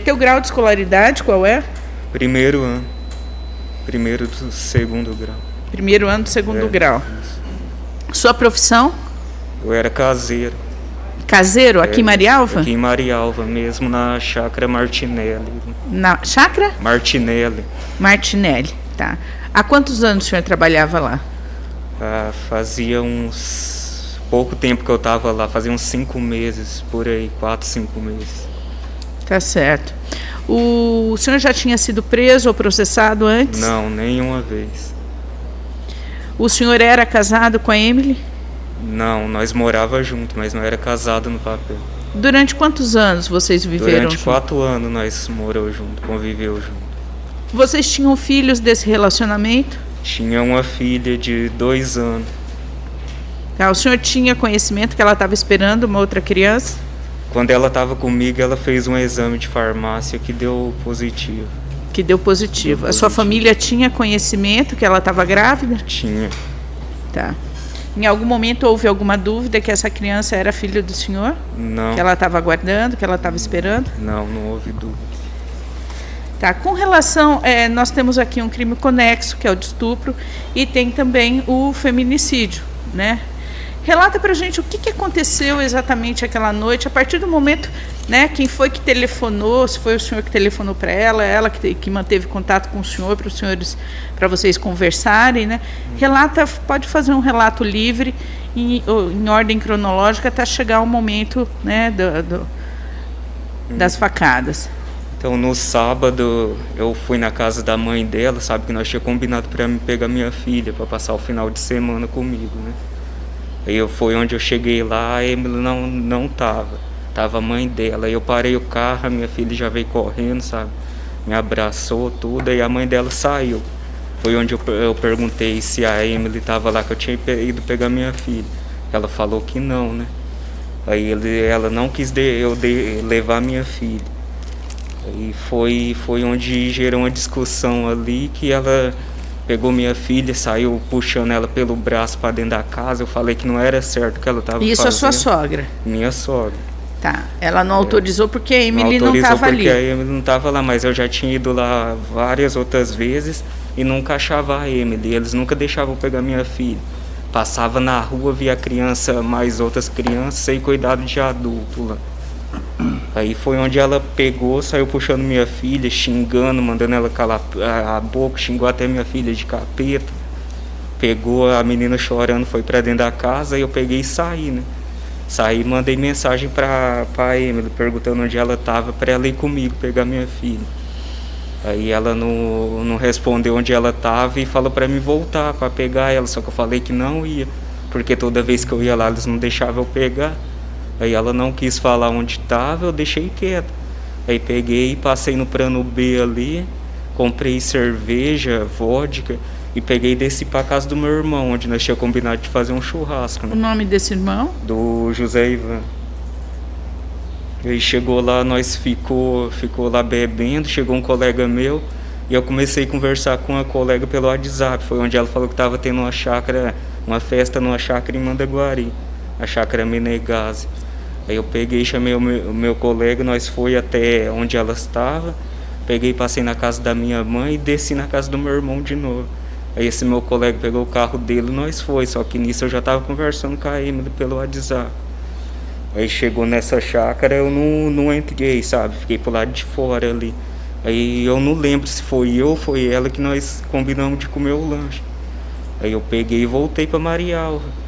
Teu grau de escolaridade qual é? Primeiro ano. Primeiro do segundo grau. Primeiro ano do segundo grau. Sua profissão? Eu era caseiro. Caseiro, aqui em Marialva? Aqui em Marialva mesmo, na chácara Martinelli. Na chácara? Martinelli. Martinelli, tá. Há quantos anos o senhor trabalhava lá? Fazia pouco tempo que eu estava lá, fazia uns 5 meses, por aí, 4, 5 meses. Tá certo. O senhor já tinha sido preso ou processado antes? Não, nenhuma vez. O senhor era casado com a Emily? Não, nós morava junto, mas não era casado no papel. Durante quantos anos vocês viveram Durante juntos? 4 anos nós moramos junto, conviveu junto. Vocês tinham filhos desse relacionamento? Tinha uma filha de 2 anos. Tá, o senhor tinha conhecimento que ela estava esperando uma outra criança? Quando ela estava comigo, ela fez um exame de farmácia que deu positivo. Que deu positivo. A sua família tinha conhecimento que ela estava grávida? Tinha. Tá. Em algum momento houve alguma dúvida que essa criança era filha do senhor? Não. Que ela estava aguardando, que ela estava esperando? Não, não houve dúvida. Tá. Com relação, nós temos aqui um crime conexo, que é o de estupro, e tem também o feminicídio, né? Relata pra gente o que aconteceu exatamente aquela noite, a partir do momento, né, quem foi que telefonou, se foi o senhor que telefonou para ela que manteve contato com o senhor, para vocês conversarem, né? Relata, pode fazer um relato livre, em ordem cronológica, até chegar ao momento, né, das facadas. Então, no sábado, eu fui na casa da mãe dela, sabe, que nós tínhamos combinado para me pegar minha filha, para passar o final de semana comigo, né? Aí foi onde eu cheguei lá, a Emily não tava a mãe dela. Aí eu parei o carro, a minha filha já veio correndo, sabe, me abraçou, tudo, aí a mãe dela saiu. Foi onde eu perguntei se a Emily estava lá, que eu tinha ido pegar minha filha. Ela falou que não, né? Aí ela não quis levar minha filha. Aí foi onde gerou uma discussão ali, que ela pegou minha filha, saiu puxando ela pelo braço para dentro da casa. Eu falei que não era certo o que ela estava fazendo. Isso a sua sogra? Minha sogra. Tá. Ela não autorizou porque a Emily não estava ali. Porque a Emily não estava lá, mas eu já tinha ido lá várias outras vezes e nunca achava a Emily. Eles nunca deixavam eu pegar minha filha. Passava na rua, via criança, mais outras crianças, sem cuidado de adulto lá. Aí foi onde ela pegou, saiu puxando minha filha, xingando, mandando ela calar a boca, xingou até minha filha de capeta. Pegou a menina chorando, foi pra dentro da casa, e eu peguei e saí, né? Saí, mandei mensagem pra Emily, perguntando onde ela tava, pra ela ir comigo pegar minha filha. Aí ela não respondeu onde ela tava e falou pra mim voltar, pra pegar ela, só que eu falei que não ia, porque toda vez que eu ia lá eles não deixavam eu pegar. Aí ela não quis falar onde estava, eu deixei quieto. Aí peguei e passei no plano B ali, comprei cerveja, vodka, e peguei e desci para casa do meu irmão, onde nós tínhamos combinado de fazer um churrasco, né? O nome desse irmão? Do José Ivan. Aí chegou lá, nós ficou lá bebendo, chegou um colega meu, e eu comecei a conversar com a colega pelo WhatsApp. Foi onde ela falou que estava tendo uma festa numa chácara em Mandaguari, a chácara Menegazi. Aí eu peguei, chamei o meu colega, nós foi até onde ela estava, peguei, passei na casa da minha mãe e desci na casa do meu irmão de novo. Aí esse meu colega pegou o carro dele e nós foi, só que nisso eu já estava conversando com a Emily pelo WhatsApp. Aí chegou nessa chácara, eu não entrei, sabe, fiquei pro lado de fora ali. Aí eu não lembro se foi eu ou foi ela que nós combinamos de comer o lanche. Aí eu peguei e voltei para Marialva.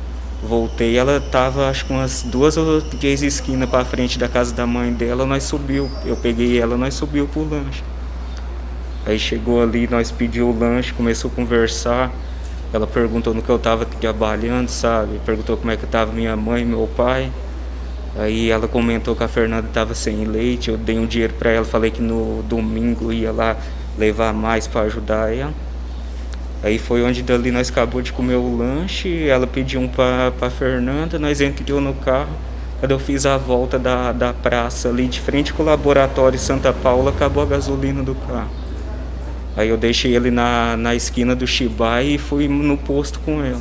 Voltei, ela tava acho que umas 2 ou 3 esquinas para frente da casa da mãe dela, nós subiu. Eu peguei ela, nós subiu pro lanche. Aí chegou ali, nós pedimos o lanche, começou a conversar. Ela perguntou no que eu tava trabalhando, sabe? Perguntou como é que tava minha mãe, meu pai. Aí ela comentou que a Fernanda tava sem leite, eu dei um dinheiro para ela, falei que no domingo ia lá levar mais para ajudar ela. Aí foi onde dali nós acabou de comer o lanche, ela pediu um pra Fernanda, nós entramos no carro. Quando eu fiz a volta da praça ali de frente com o laboratório Santa Paula, acabou a gasolina do carro. Aí eu deixei ele na esquina do Chibai e fui no posto com ela.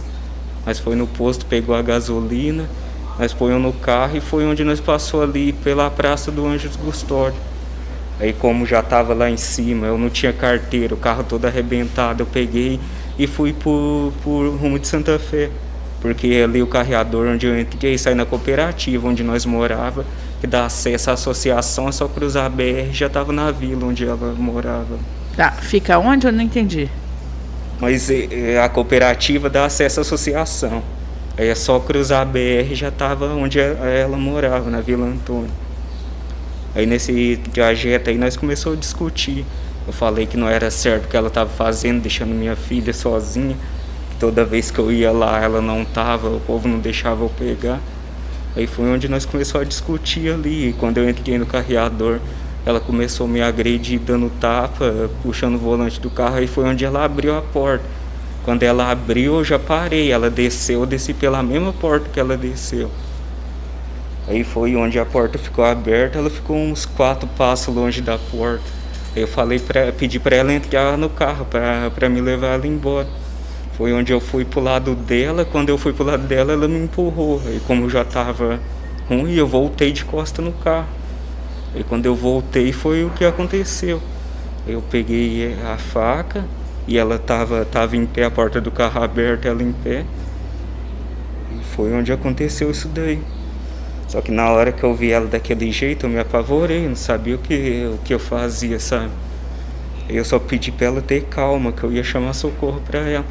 Nós foi no posto, pegou a gasolina, nós põe no carro e foi onde nós passou ali pela Praça do Anjos Custódio. Aí como já estava lá em cima, eu não tinha carteira, o carro todo arrebentado, eu peguei e fui por rumo de Santa Fé. Porque ali o carreador onde eu entrei sai na cooperativa onde nós morava, que dá acesso à associação, é só cruzar a BR, já estava na vila onde ela morava. Tá, fica onde? Eu não entendi. Mas a cooperativa dá acesso à associação. Aí é só cruzar a BR, já estava onde ela morava, na Vila Antônio. Aí nesse trajeto aí nós começamos a discutir. Eu falei que não era certo o que ela estava fazendo, deixando minha filha sozinha. Toda vez que eu ia lá ela não estava, o povo não deixava eu pegar. Aí foi onde nós começamos a discutir ali. E quando eu entrei no carreador, ela começou a me agredir dando tapa, puxando o volante do carro. Aí foi onde ela abriu a porta. Quando ela abriu eu já parei, ela desceu, eu desci pela mesma porta que ela desceu. Aí foi onde a porta ficou aberta, ela ficou uns 4 passos longe da porta. Aí eu pedi para ela entrar no carro, para me levar ela embora. Foi onde eu fui pro lado dela, quando eu fui pro lado dela, ela me empurrou. Aí como eu já estava ruim, eu voltei de costa no carro. Aí quando eu voltei foi o que aconteceu. Eu peguei a faca e ela tava em pé, a porta do carro aberta, ela em pé. E foi onde aconteceu isso daí. Só que na hora que eu vi ela daquele jeito, eu me apavorei, não sabia o que eu fazia, sabe? Eu só pedi pra ela ter calma, que eu ia chamar socorro pra ela.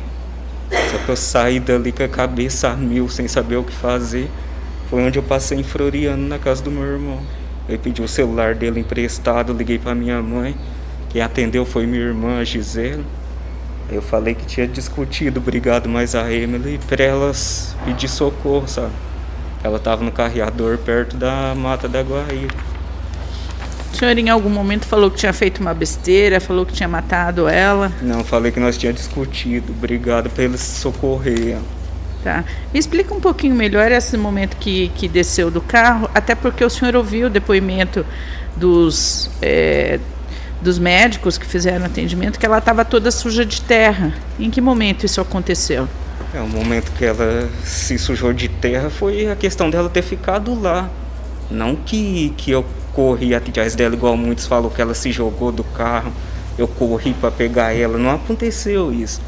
Só que eu saí dali com a cabeça a mil, sem saber o que fazer. Foi onde eu passei em Floriano, na casa do meu irmão. Eu pedi o celular dele emprestado, liguei pra minha mãe. Quem atendeu foi minha irmã, a Gisele. Aí eu falei que tinha discutido, brigado mais a Emily, pra elas pedir socorro, sabe? Ela estava no carreador perto da Mata da Guaíra. O senhor em algum momento falou que tinha feito uma besteira, falou que tinha matado ela? Não, falei que nós tínhamos discutido, brigado para eles socorrer. Tá. Me explica um pouquinho melhor esse momento que desceu do carro, até porque o senhor ouviu o depoimento dos médicos que fizeram atendimento, que ela estava toda suja de terra. Em que momento isso aconteceu? O momento que ela se sujou de terra foi a questão dela ter ficado lá. Não que eu corri atrás dela, igual muitos falam que ela se jogou do carro, eu corri para pegar ela. Não aconteceu isso.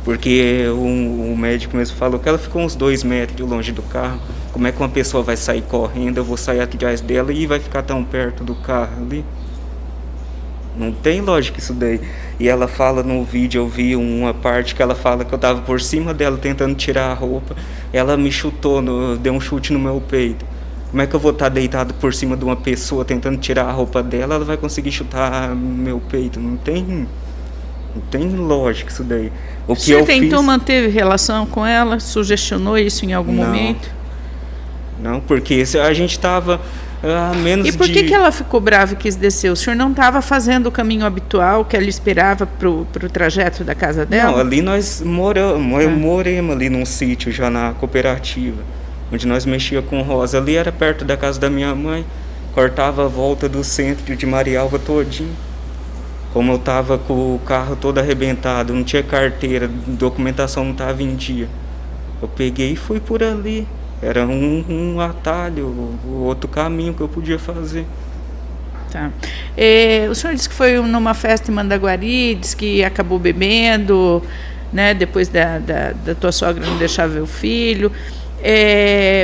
Porque o médico mesmo falou que ela ficou uns 2 metros longe do carro. Como é que uma pessoa vai sair correndo, eu vou sair atrás dela e vai ficar tão perto do carro ali? Não tem lógica isso daí. E ela fala no vídeo, eu vi uma parte que ela fala que eu tava por cima dela tentando tirar a roupa. Ela me chutou, deu um chute no meu peito. Como é que eu vou estar deitado por cima de uma pessoa tentando tirar a roupa dela? Ela vai conseguir chutar meu peito? Não tem lógica isso daí. Você tentou manter relação com ela? Sugestionou isso em algum momento? Não, porque a gente estava a menos de... E por que ela ficou brava e quis descer? O senhor não estava fazendo o caminho habitual que ela esperava para o trajeto da casa dela? Não, ali nós moramos ali num sítio já na cooperativa, onde nós mexia com rosa. Ali era perto da casa da minha mãe, cortava a volta do centro de Marialva todinho. Como eu estava com o carro todo arrebentado, não tinha carteira, documentação não estava em dia. Eu peguei e fui por ali. Era um atalho, o outro caminho que eu podia fazer. Tá. O senhor disse que foi numa festa em Mandaguari, disse que acabou bebendo, né, depois da tua sogra não deixar ver o filho.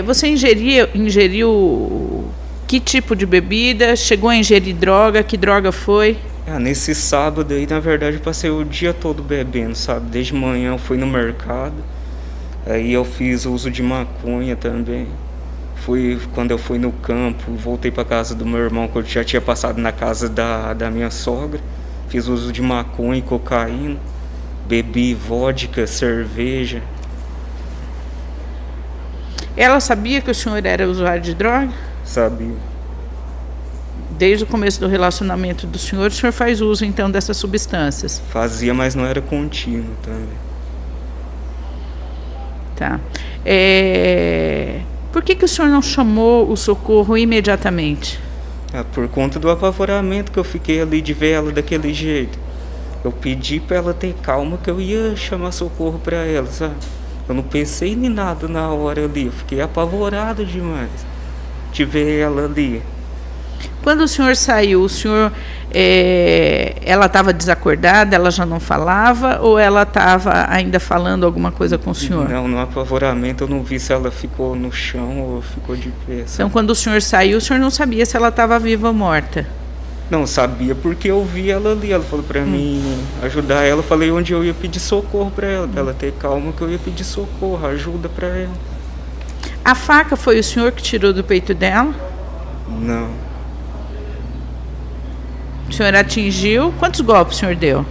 Você ingeriu que tipo de bebida? Chegou a ingerir droga? Que droga foi? Nesse sábado aí, na verdade, eu passei o dia todo bebendo, sabe? Desde manhã eu fui no mercado. Aí eu fiz uso de maconha também. Quando eu fui no campo, voltei para casa do meu irmão, que eu já tinha passado na casa da minha sogra. Fiz uso de maconha e cocaína. Bebi vodka, cerveja. Ela sabia que o senhor era usuário de droga? Sabia. Desde o começo do relacionamento do senhor, o senhor faz uso então dessas substâncias? Fazia, mas não era contínuo também. Tá. Por que o senhor não chamou o socorro imediatamente? Por conta do apavoramento que eu fiquei ali de ver ela daquele jeito. Eu pedi para ela ter calma que eu ia chamar socorro para ela, sabe? Eu não pensei em nada na hora ali, eu fiquei apavorado demais de ver ela ali. Quando o senhor saiu, ela estava desacordada, ela já não falava, ou ela estava ainda falando alguma coisa com o senhor? Não, no apavoramento eu não vi se ela ficou no chão ou ficou de pé. Então, quando o senhor saiu, o senhor não sabia se ela estava viva ou morta? Não, sabia porque eu vi ela ali. Ela falou para mim ajudar ela. Eu falei onde eu ia pedir socorro para ela ter calma, que eu ia pedir socorro, ajuda para ela. A faca foi o senhor que tirou do peito dela? Não. O senhor atingiu? Quantos golpes o senhor deu?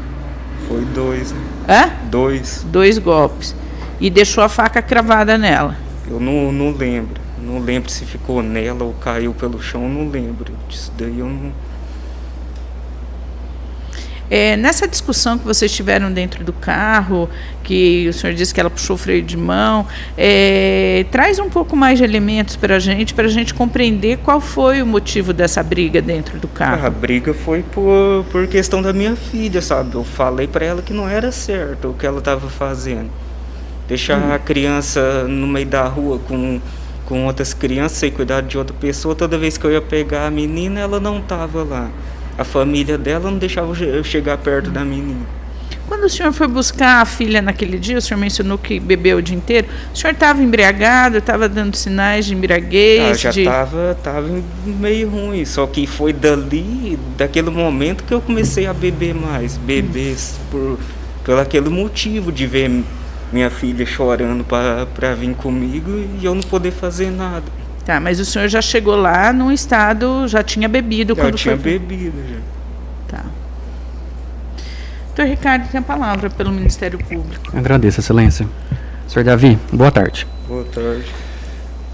Foi 2, né? Hã? 2. 2 golpes. E deixou a faca cravada nela? Eu não lembro. Não lembro se ficou nela ou caiu pelo chão, eu não lembro. Disso daí eu não... Nessa discussão que vocês tiveram dentro do carro, que o senhor disse que ela puxou o freio de mão, traz um pouco mais de elementos para a gente compreender qual foi o motivo dessa briga dentro do carro. A briga foi por questão da minha filha, sabe? Eu falei para ela que não era certo o que ela estava fazendo. Deixar a criança no meio da rua com outras crianças sem cuidar de outra pessoa, toda vez que eu ia pegar a menina, ela não estava lá. A família dela não deixava eu chegar perto da menina. Quando o senhor foi buscar a filha naquele dia, o senhor mencionou que bebeu o dia inteiro, o senhor estava embriagado, estava dando sinais de embriaguez? Já estava meio ruim, só que foi daquele momento que eu comecei a beber mais. Beber por aquele motivo de ver minha filha chorando para vir comigo e eu não poder fazer nada. Tá, mas o senhor já chegou lá num estado, já tinha bebido quando foi? Eu tinha bebido já. Tá. Doutor Ricardo tem a palavra pelo Ministério Público. Agradeço, Excelência. Senhor Davi, boa tarde. Boa tarde.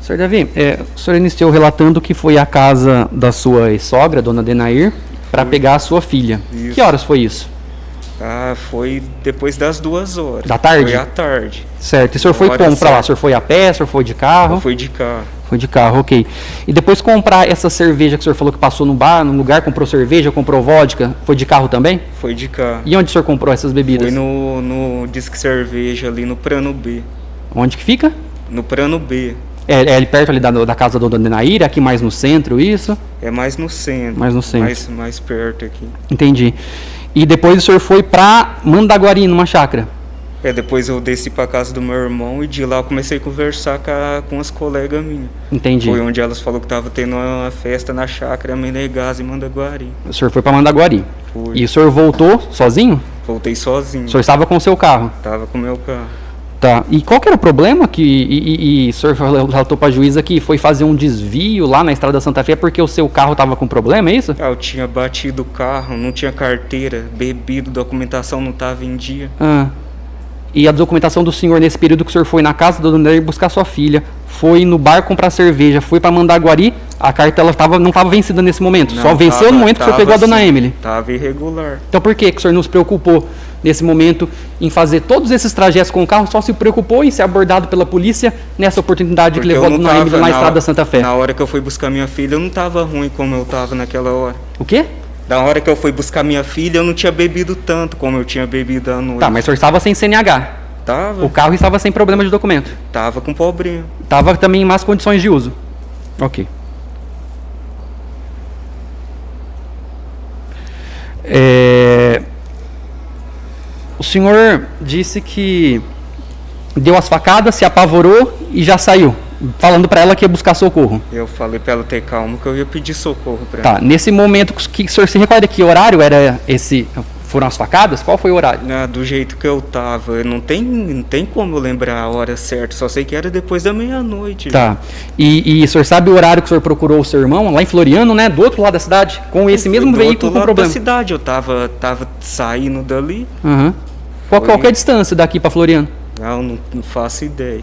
Senhor Davi, o senhor iniciou relatando que foi à casa da sua ex-sogra, dona Denair, para pegar a sua filha. Isso. Que horas foi isso? Foi depois das 2 horas. Da tarde? Foi à tarde. Certo. E o senhor foi como para lá? O senhor foi a pé? O senhor foi de carro? Eu fui de carro. Foi de carro, ok. E depois comprar essa cerveja que o senhor falou que passou no bar, no lugar, comprou cerveja, comprou vodka, foi de carro também? Foi de carro. E onde o senhor comprou essas bebidas? Foi no Disque Cerveja, ali no Prano B. Onde que fica? No Prano B. É ali perto ali da casa da dona Denair, aqui mais no centro, isso? É mais no centro. Mais no centro. Mais perto aqui. Entendi. E depois o senhor foi para Mandaguari, numa chácara? Depois eu desci para casa do meu irmão e de lá eu comecei a conversar com as colegas minhas. Entendi. Foi onde elas falaram que estava tendo uma festa na chácara Menegás em Mandaguari. O senhor foi para Mandaguari? Foi. E o senhor voltou sozinho? Voltei sozinho. O senhor estava com o seu carro? Estava com o meu carro. Tá. E qual que era o problema e o senhor relatou para a juíza que foi fazer um desvio lá na Estrada Santa Fé porque o seu carro estava com problema, é isso? Eu tinha batido o carro, não tinha carteira, bebido, documentação não estava em dia. E a documentação do senhor nesse período que o senhor foi na casa da dona Denair buscar sua filha, foi no bar comprar cerveja, foi para Mandaguari, a carta não estava vencida nesse momento, só venceu no momento que o senhor pegou a dona Emily. Estava irregular. Então por que o senhor não se preocupou nesse momento em fazer todos esses trajetos com o carro, só se preocupou em ser abordado pela polícia nessa oportunidade que levou a dona Emily na Estrada Santa Fé? Na hora que eu fui buscar minha filha, eu não estava ruim como eu estava naquela hora. O quê? Da hora que eu fui buscar minha filha, eu não tinha bebido tanto como eu tinha bebido à noite. Tá, mas o senhor estava sem CNH? Tava. O carro estava sem problema de documento? Tava com problema. Tava também em más condições de uso? Ok. O senhor disse que deu as facadas, se apavorou e já saiu, falando para ela que ia buscar socorro. Eu falei para ela ter calma, que eu ia pedir socorro para ela. Tá, nesse momento, que o senhor se recorda que horário era esse? Foram as facadas? Qual foi o horário? Do jeito que eu tava, não tem como eu lembrar a hora certa, só sei que era depois da meia-noite. Tá, e o senhor sabe o horário que o senhor procurou o seu irmão, lá em Floriano, né, do outro lado da cidade, com esse mesmo veículo com problema? Da cidade, eu tava saindo dali. Qual que é a distância daqui para Floriano? Não faço ideia.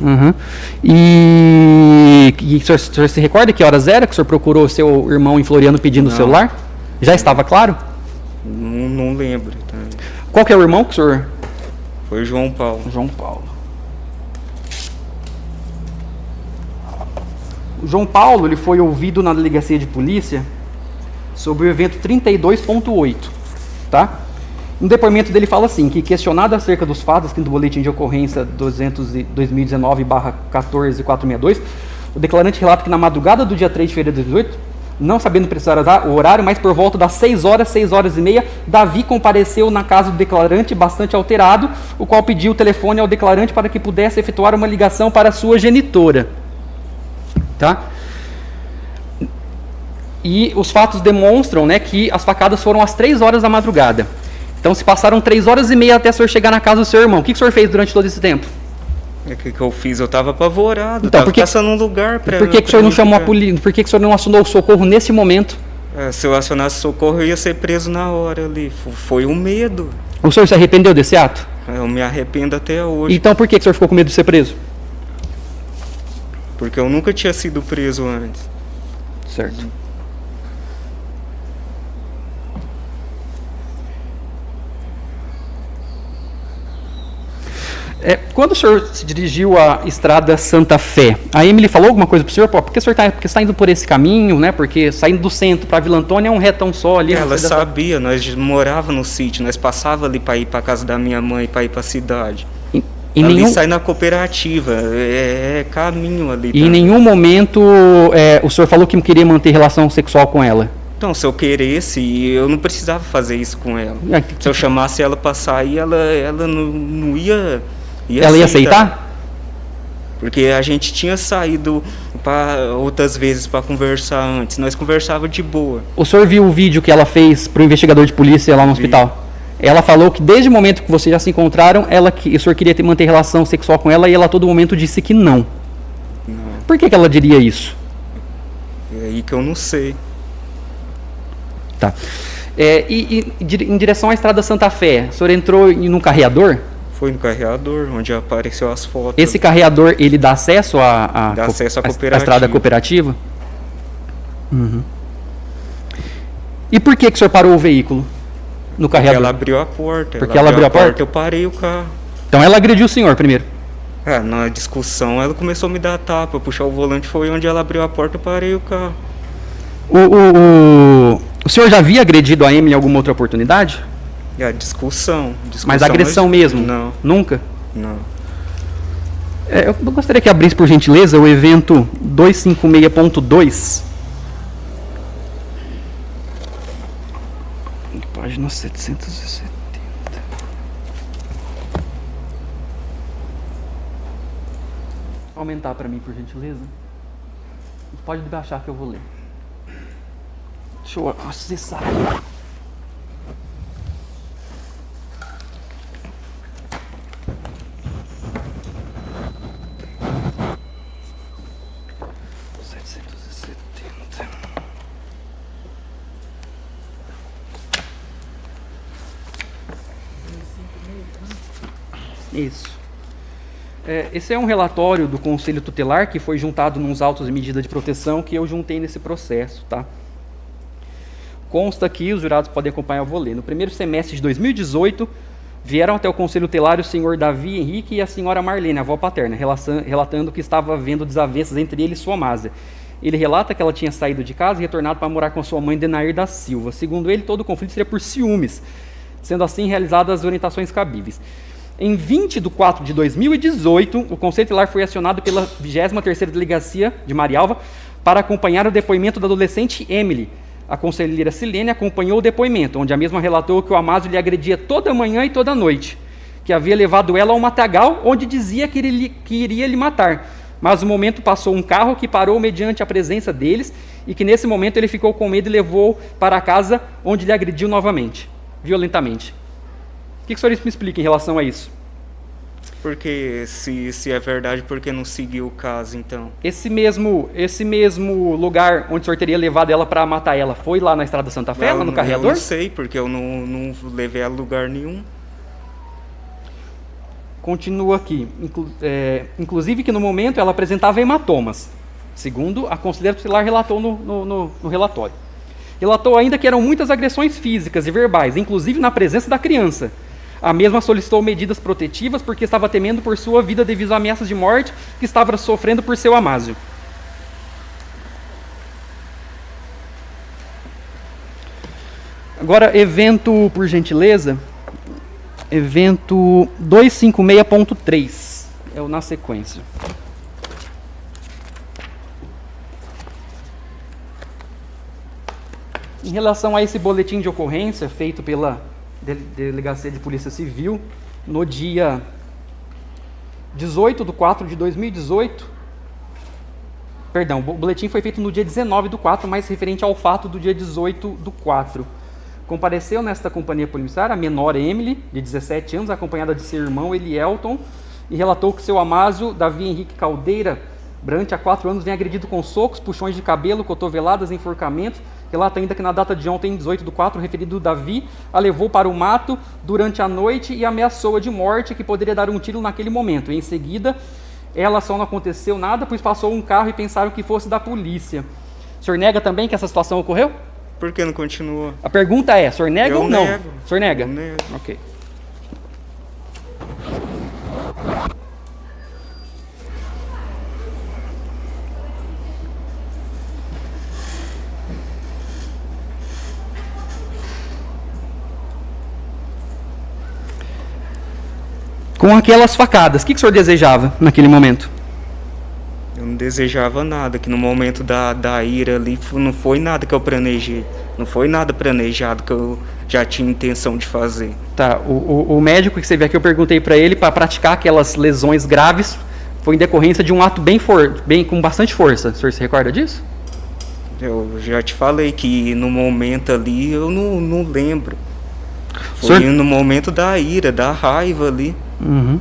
E o senhor se recorda que horas era que o senhor procurou o seu irmão em Floriano pedindo o celular? Já estava claro? Não lembro. Tá? Qual que é o irmão que o senhor... Foi João Paulo. João Paulo. O João Paulo, ele foi ouvido na delegacia de polícia sobre o evento 32.8, tá? No depoimento dele fala assim, que questionado acerca dos fatos que no boletim de ocorrência 2019/14462, o declarante relata que na madrugada do dia 3 de fevereiro de 2018, não sabendo precisar o horário, mas por volta das 6 horas e meia, Davi compareceu na casa do declarante bastante alterado, o qual pediu o telefone ao declarante para que pudesse efetuar uma ligação para a sua genitora. Tá? E os fatos demonstram, né, que as facadas foram às 3 horas da madrugada. Então se passaram 3 horas e meia até o senhor chegar na casa do seu irmão. O que o senhor fez durante todo esse tempo? O que eu fiz? Eu estava apavorado, então, estava caçando um lugar para... Por que o senhor não chamou a polícia? Por que o senhor não acionou o socorro nesse momento? Se eu acionasse socorro, eu ia ser preso na hora ali. Foi um medo. O senhor se arrependeu desse ato? Eu me arrependo até hoje. Então por que o senhor ficou com medo de ser preso? Porque eu nunca tinha sido preso antes. Certo. Quando o senhor se dirigiu à Estrada Santa Fé, a Emily falou alguma coisa para o senhor? Por que o senhor está indo por esse caminho, né? Porque saindo do centro para Vila Antônia é um retão só ali. Ela sabia, nós morava no sítio, nós passava ali para ir para casa da minha mãe, para ir para a cidade. E ali sai na cooperativa, é caminho ali. E em nenhum momento o senhor falou que queria manter relação sexual com ela? Então, se eu queresse, eu não precisava fazer isso com ela. Se eu chamasse ela para sair, ela não ia... Ela ia aceitar? Porque a gente tinha saído outras vezes para conversar antes. Nós conversávamos de boa. O senhor viu o vídeo que ela fez para o investigador de polícia lá no hospital? Ela falou que desde o momento que vocês já se encontraram, o senhor queria manter relação sexual com ela e ela a todo momento disse que não. Não. Por que ela diria isso? É aí que eu não sei. Tá. Em direção à Estrada Santa Fé, o senhor entrou num carreador? Foi no carreador, onde apareceu as fotos. Esse carreador, ele dá acesso à cooperativa. À estrada cooperativa? Uhum. E por que o senhor parou o veículo no carreador? Porque ela abriu a porta. Porque ela abriu a porta? Eu parei o carro. Então ela agrediu o senhor primeiro? Na discussão ela começou a me dar tapa, puxar o volante, foi onde ela abriu a porta, eu parei o carro. O senhor já havia agredido a Emily em alguma outra oportunidade? Discussão. Mas agressão mesmo? Não. Nunca? Não. Eu gostaria que abrisse, por gentileza, o evento 256.2. Página 770. Aumentar para mim, por gentileza. Pode baixar que eu vou ler. Deixa eu acessar. Isso. Esse é um relatório do Conselho Tutelar que foi juntado nos autos de medida de proteção que eu juntei nesse processo, tá? Consta aqui, os jurados podem acompanhar, eu vou ler. No primeiro semestre de 2018, vieram até o Conselho Tutelar o senhor Davi Henrique e a senhora Marlene, avó paterna, relatando que estava havendo desavenças entre ele e sua Másia. Ele relata que ela tinha saído de casa e retornado para morar com sua mãe, Denair da Silva. Segundo ele, todo o conflito seria por ciúmes, sendo assim realizadas as orientações cabíveis. Em 20 de 4 de 2018, o Conselho Tutelar foi acionado pela 23ª Delegacia de Marialva para acompanhar o depoimento da adolescente Emily. A conselheira Silene acompanhou o depoimento, onde a mesma relatou que o Amásio lhe agredia toda manhã e toda noite, que havia levado ela a um matagal onde dizia que iria lhe matar. Mas no momento passou um carro que parou mediante a presença deles e que nesse momento ele ficou com medo e levou para a casa onde lhe agrediu novamente, violentamente. O que o senhor me explica em relação a isso? Porque se é verdade, por que não seguiu o caso, então? Esse mesmo lugar onde o senhor teria levado ela para matar ela, foi lá na Estrada Santa Fé, lá no carreador? Eu não sei, porque eu não levei ela a lugar nenhum. Continua aqui. Inclusive que no momento ela apresentava hematomas, segundo a conselheira tutelar relatou no relatório. Relatou ainda que eram muitas agressões físicas e verbais, inclusive na presença da criança. A mesma solicitou medidas protetivas porque estava temendo por sua vida devido a ameaças de morte que estava sofrendo por seu Amásio. Agora, evento, por gentileza, evento 256.3, é o na sequência. Em relação a esse boletim de ocorrência feito pela Delegacia de Polícia Civil, no dia 18/4/2018, perdão, o boletim foi feito no dia 19/4, mas referente ao fato do dia 18/4. Compareceu nesta companhia policial a menor Emily, de 17 anos, acompanhada de seu irmão Elielton, e relatou que seu Amásio Davi Henrique Caldeira Brant, há 4 anos, vem agredido com socos, puxões de cabelo, cotoveladas, enforcamentos. Relata ainda que na data de ontem, 18/4, o referido Davi a levou para o mato durante a noite e ameaçou-a de morte, que poderia dar um tiro naquele momento. E em seguida, ela só não aconteceu nada, pois passou um carro e pensaram que fosse da polícia. O senhor nega também que essa situação ocorreu? Por que não continua? A pergunta é, o senhor nega ou não? Nego. O senhor nega? Eu nego. Ok. Com aquelas facadas, o que o senhor desejava naquele momento? Eu não desejava nada, que no momento da ira ali não foi nada que eu planejei. Não foi nada planejado que eu já tinha intenção de fazer. Tá, o médico que você vê aqui, eu perguntei para ele, para praticar aquelas lesões graves, foi em decorrência de um ato bem com bastante força. O senhor se recorda disso? Eu já te falei que no momento ali eu não lembro. Foi no momento da ira, da raiva ali. Uhum.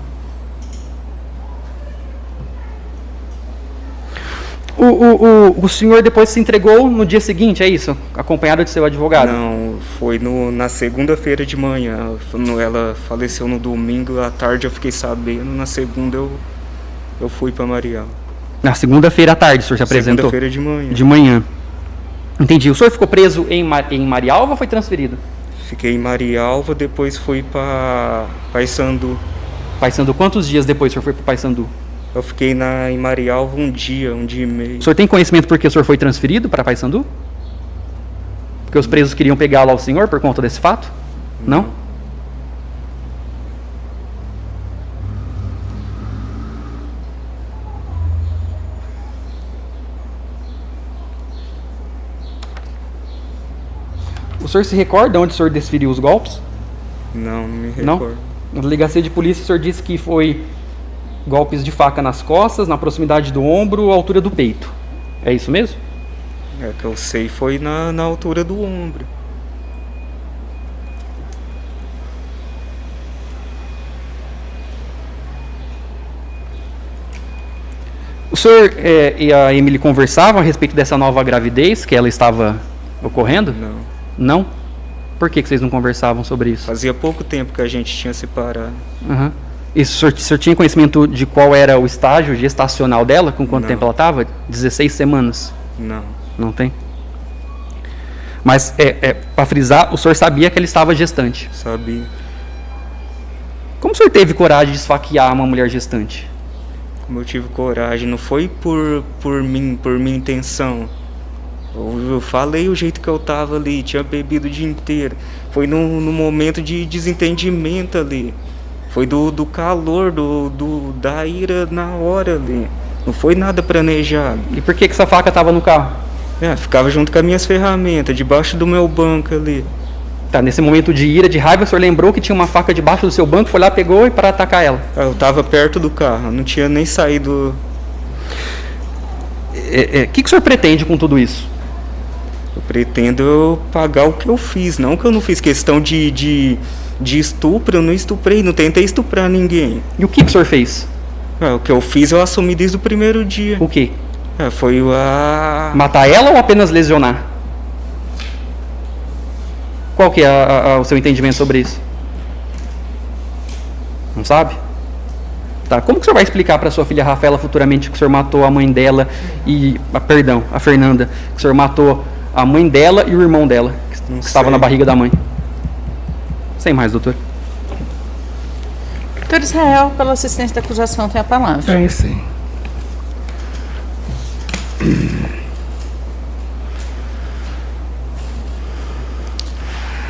O senhor depois se entregou no dia seguinte, é isso? Acompanhado de seu advogado? Não, foi na segunda-feira de manhã. Ela faleceu no domingo, à tarde eu fiquei sabendo. Na segunda eu fui para Marial. Na segunda-feira à tarde o senhor se apresentou? Segunda-feira de manhã. De manhã. Entendi. O senhor ficou preso em Marialva ou foi transferido? Fiquei em Marialva, depois fui para Paysandu. Paysandu, quantos dias depois o senhor foi para Paysandu? Eu fiquei em Marialva um dia e meio. O senhor tem conhecimento por que o senhor foi transferido para Paysandu? Porque os presos queriam pegá-lo ao senhor por conta desse fato? Não? O senhor se recorda onde o senhor desferiu os golpes? Não me recordo. Na delegacia de polícia o senhor disse que foi golpes de faca nas costas, na proximidade do ombro, à altura do peito. É isso mesmo? É que eu sei, foi na altura do ombro. O senhor e a Emily conversavam a respeito dessa nova gravidez que ela estava ocorrendo? Não. Não? Por que vocês não conversavam sobre isso? Fazia pouco tempo que a gente tinha separado. Uhum. E o senhor tinha conhecimento de qual era o estágio gestacional dela? Com quanto tempo ela estava? 16 semanas? Não. Não tem? Mas, para frisar, o senhor sabia que ela estava gestante? Sabia. Como o senhor teve coragem de esfaquear uma mulher gestante? Como eu tive coragem, não foi por minha intenção. Eu falei o jeito que eu tava ali, tinha bebido o dia inteiro. Foi no momento de desentendimento ali. Foi do calor, da ira na hora ali. Não foi nada planejado. E por que essa faca estava no carro? Ficava junto com as minhas ferramentas, debaixo do meu banco ali. Tá, nesse momento de ira, de raiva, o senhor lembrou que tinha uma faca debaixo do seu banco, foi lá, pegou e para atacar ela? Eu tava perto do carro, não tinha nem saído. O que o senhor pretende com tudo isso? Eu pretendo pagar o que eu fiz, não que eu não fiz questão de estupro, eu não estuprei, não tentei estuprar ninguém. E o que o senhor fez? O que eu fiz eu assumi desde o primeiro dia. O quê? Foi matar ela ou apenas lesionar? Qual que é o seu entendimento sobre isso? Não sabe? Tá. Como que o senhor vai explicar para sua filha Rafaela futuramente que o senhor matou a mãe dela a Fernanda, que o senhor matou a mãe dela e o irmão dela, que estava na barriga da mãe? Sem mais, doutor. Doutor Israel, pela assistência da acusação, tem a palavra. Sim.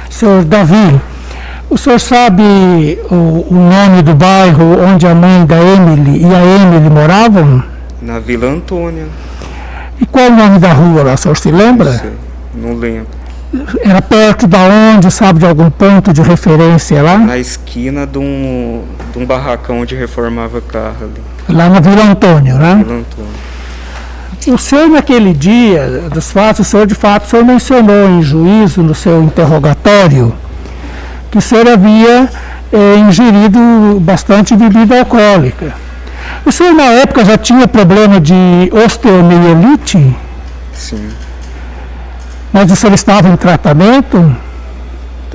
Senhor Davi, o senhor sabe o nome do bairro onde a mãe da Emily e a Emily moravam? Na Vila Antônia. E qual o nome da rua lá, o senhor se lembra? Não lembro. Era perto da onde, sabe, de algum ponto de referência lá? Na esquina de um barracão onde reformava carro ali. Lá na Vila Antônio, né? Vila Antônio. O senhor, naquele dia dos fatos, o senhor, de fato, o senhor mencionou em juízo, no seu interrogatório, que o senhor havia ingerido bastante bebida alcoólica. O senhor, na época, já tinha problema de osteomielite? Sim. Mas o senhor estava em tratamento?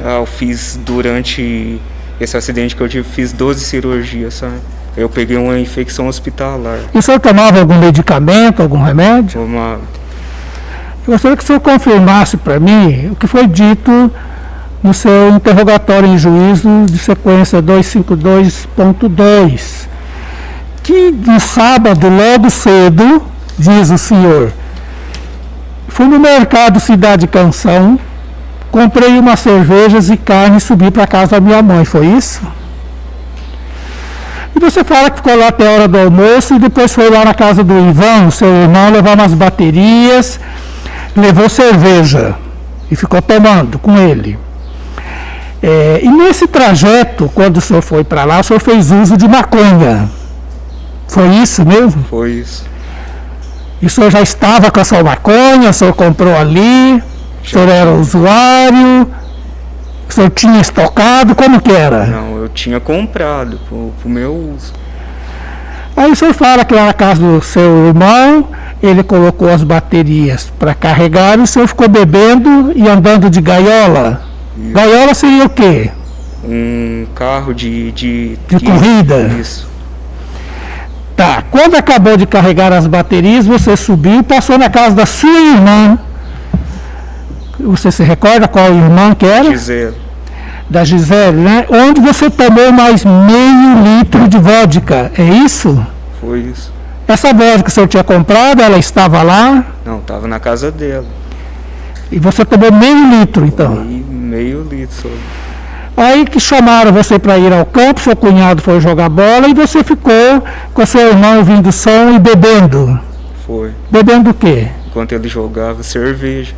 Eu fiz, durante esse acidente que eu tive, fiz 12 cirurgias, sabe? Eu peguei uma infecção hospitalar. E o senhor tomava algum medicamento, algum remédio? Tomava. Eu gostaria que o senhor confirmasse para mim o que foi dito no seu interrogatório em juízo de sequência 252.2, que no sábado, logo cedo, diz o senhor, fui no mercado Cidade Canção, comprei umas cervejas e carne e subi para casa da minha mãe, foi isso? E você fala que ficou lá até a hora do almoço e depois foi lá na casa do Ivan, seu irmão, levar umas baterias, levou cerveja e ficou tomando com ele. E nesse trajeto, quando o senhor foi para lá, o senhor fez uso de maconha. Foi isso mesmo? Foi isso. E o senhor já estava com a sua maconha, o senhor comprou ali, o senhor era usuário, o senhor tinha estocado, como que era? Não, eu tinha comprado pro meu uso. Aí o senhor fala que lá na casa do seu irmão, ele colocou as baterias para carregar e o senhor ficou bebendo e andando de gaiola. Isso. Gaiola seria o quê? Um carro de corrida? Isso. Tá, quando acabou de carregar as baterias, você subiu e passou na casa da sua irmã. Você se recorda qual irmã que era? Gisele. Da Gisele, né? Onde você tomou mais meio litro de vodka, é isso? Foi isso. Essa vodka que o senhor tinha comprado, ela estava lá? Não, tava na casa dela. E você tomou meio litro, então? Meio litro só. Aí que chamaram você para ir ao campo, seu cunhado foi jogar bola e você ficou com seu irmão ouvindo som e bebendo. Foi. Bebendo o quê? Enquanto ele jogava cerveja.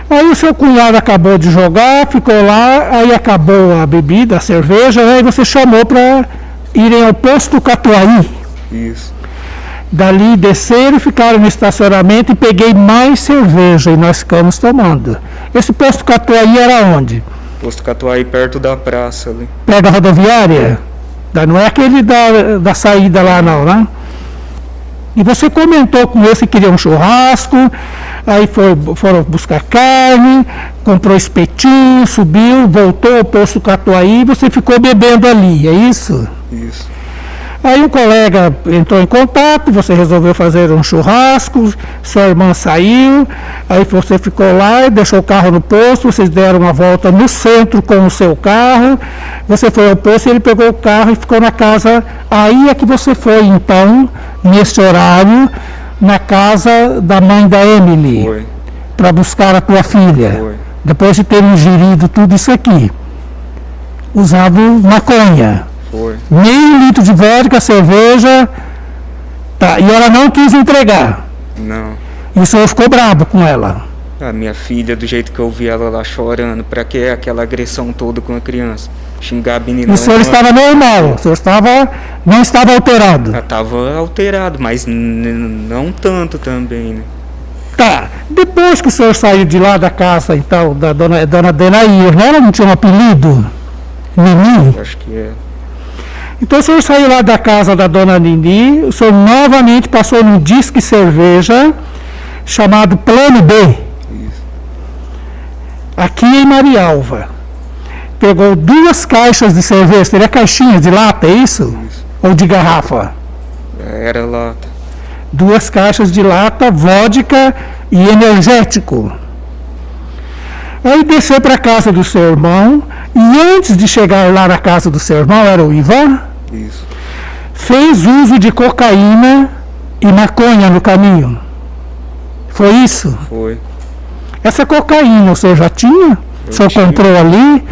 Aí o seu cunhado acabou de jogar, ficou lá, aí acabou a bebida, a cerveja, aí você chamou para irem ao posto Catuaí. Isso. Dali desceram, ficaram no estacionamento e peguei mais cerveja e nós ficamos tomando. Esse posto Catuaí era onde? Posto Catuaí, perto da praça ali. Perto da rodoviária? Não é aquele da saída lá não, né? E você comentou com ele que queria um churrasco, aí foram buscar carne, comprou espetinho, subiu, voltou ao posto Catuaí e você ficou bebendo ali, é isso? Isso. Aí um colega entrou em contato, você resolveu fazer um churrasco, sua irmã saiu, aí você ficou lá e deixou o carro no posto, vocês deram uma volta no centro com o seu carro, você foi ao posto e ele pegou o carro e ficou na casa. Aí é que você foi então, nesse horário, na casa da mãe da Emily, para buscar a tua filha, Foi. depois de ter ingerido tudo isso aqui, usado maconha. Foi. Meio litro de vodka, cerveja, tá, e ela não quis entregar. Não. E o senhor ficou bravo com ela. A minha filha, do jeito que eu vi ela lá chorando, pra que aquela agressão toda com a criança? Xingar a menina. O senhor estava normal, o senhor não estava alterado. Ela estava alterado, mas não tanto também, né? Tá, depois que o senhor saiu de lá da casa, então, da dona Denair, né? Ela não tinha um apelido? Nini? Acho que é. Então o senhor saiu lá da casa da dona Nini, o senhor novamente passou num disque cerveja chamado Plano B. Isso. Aqui em Marialva. Pegou 2 caixas de cerveja, seria caixinha de lata, é isso? Isso. Ou de garrafa? Era lata. 2 caixas de lata, vodka e energético. Aí desceu para a casa do seu irmão, e antes de chegar lá na casa do seu irmão, era o Ivan, Isso. fez uso de cocaína e maconha no caminho. Foi isso? Foi. Essa cocaína o senhor já tinha? O senhor tinha. comprou ali?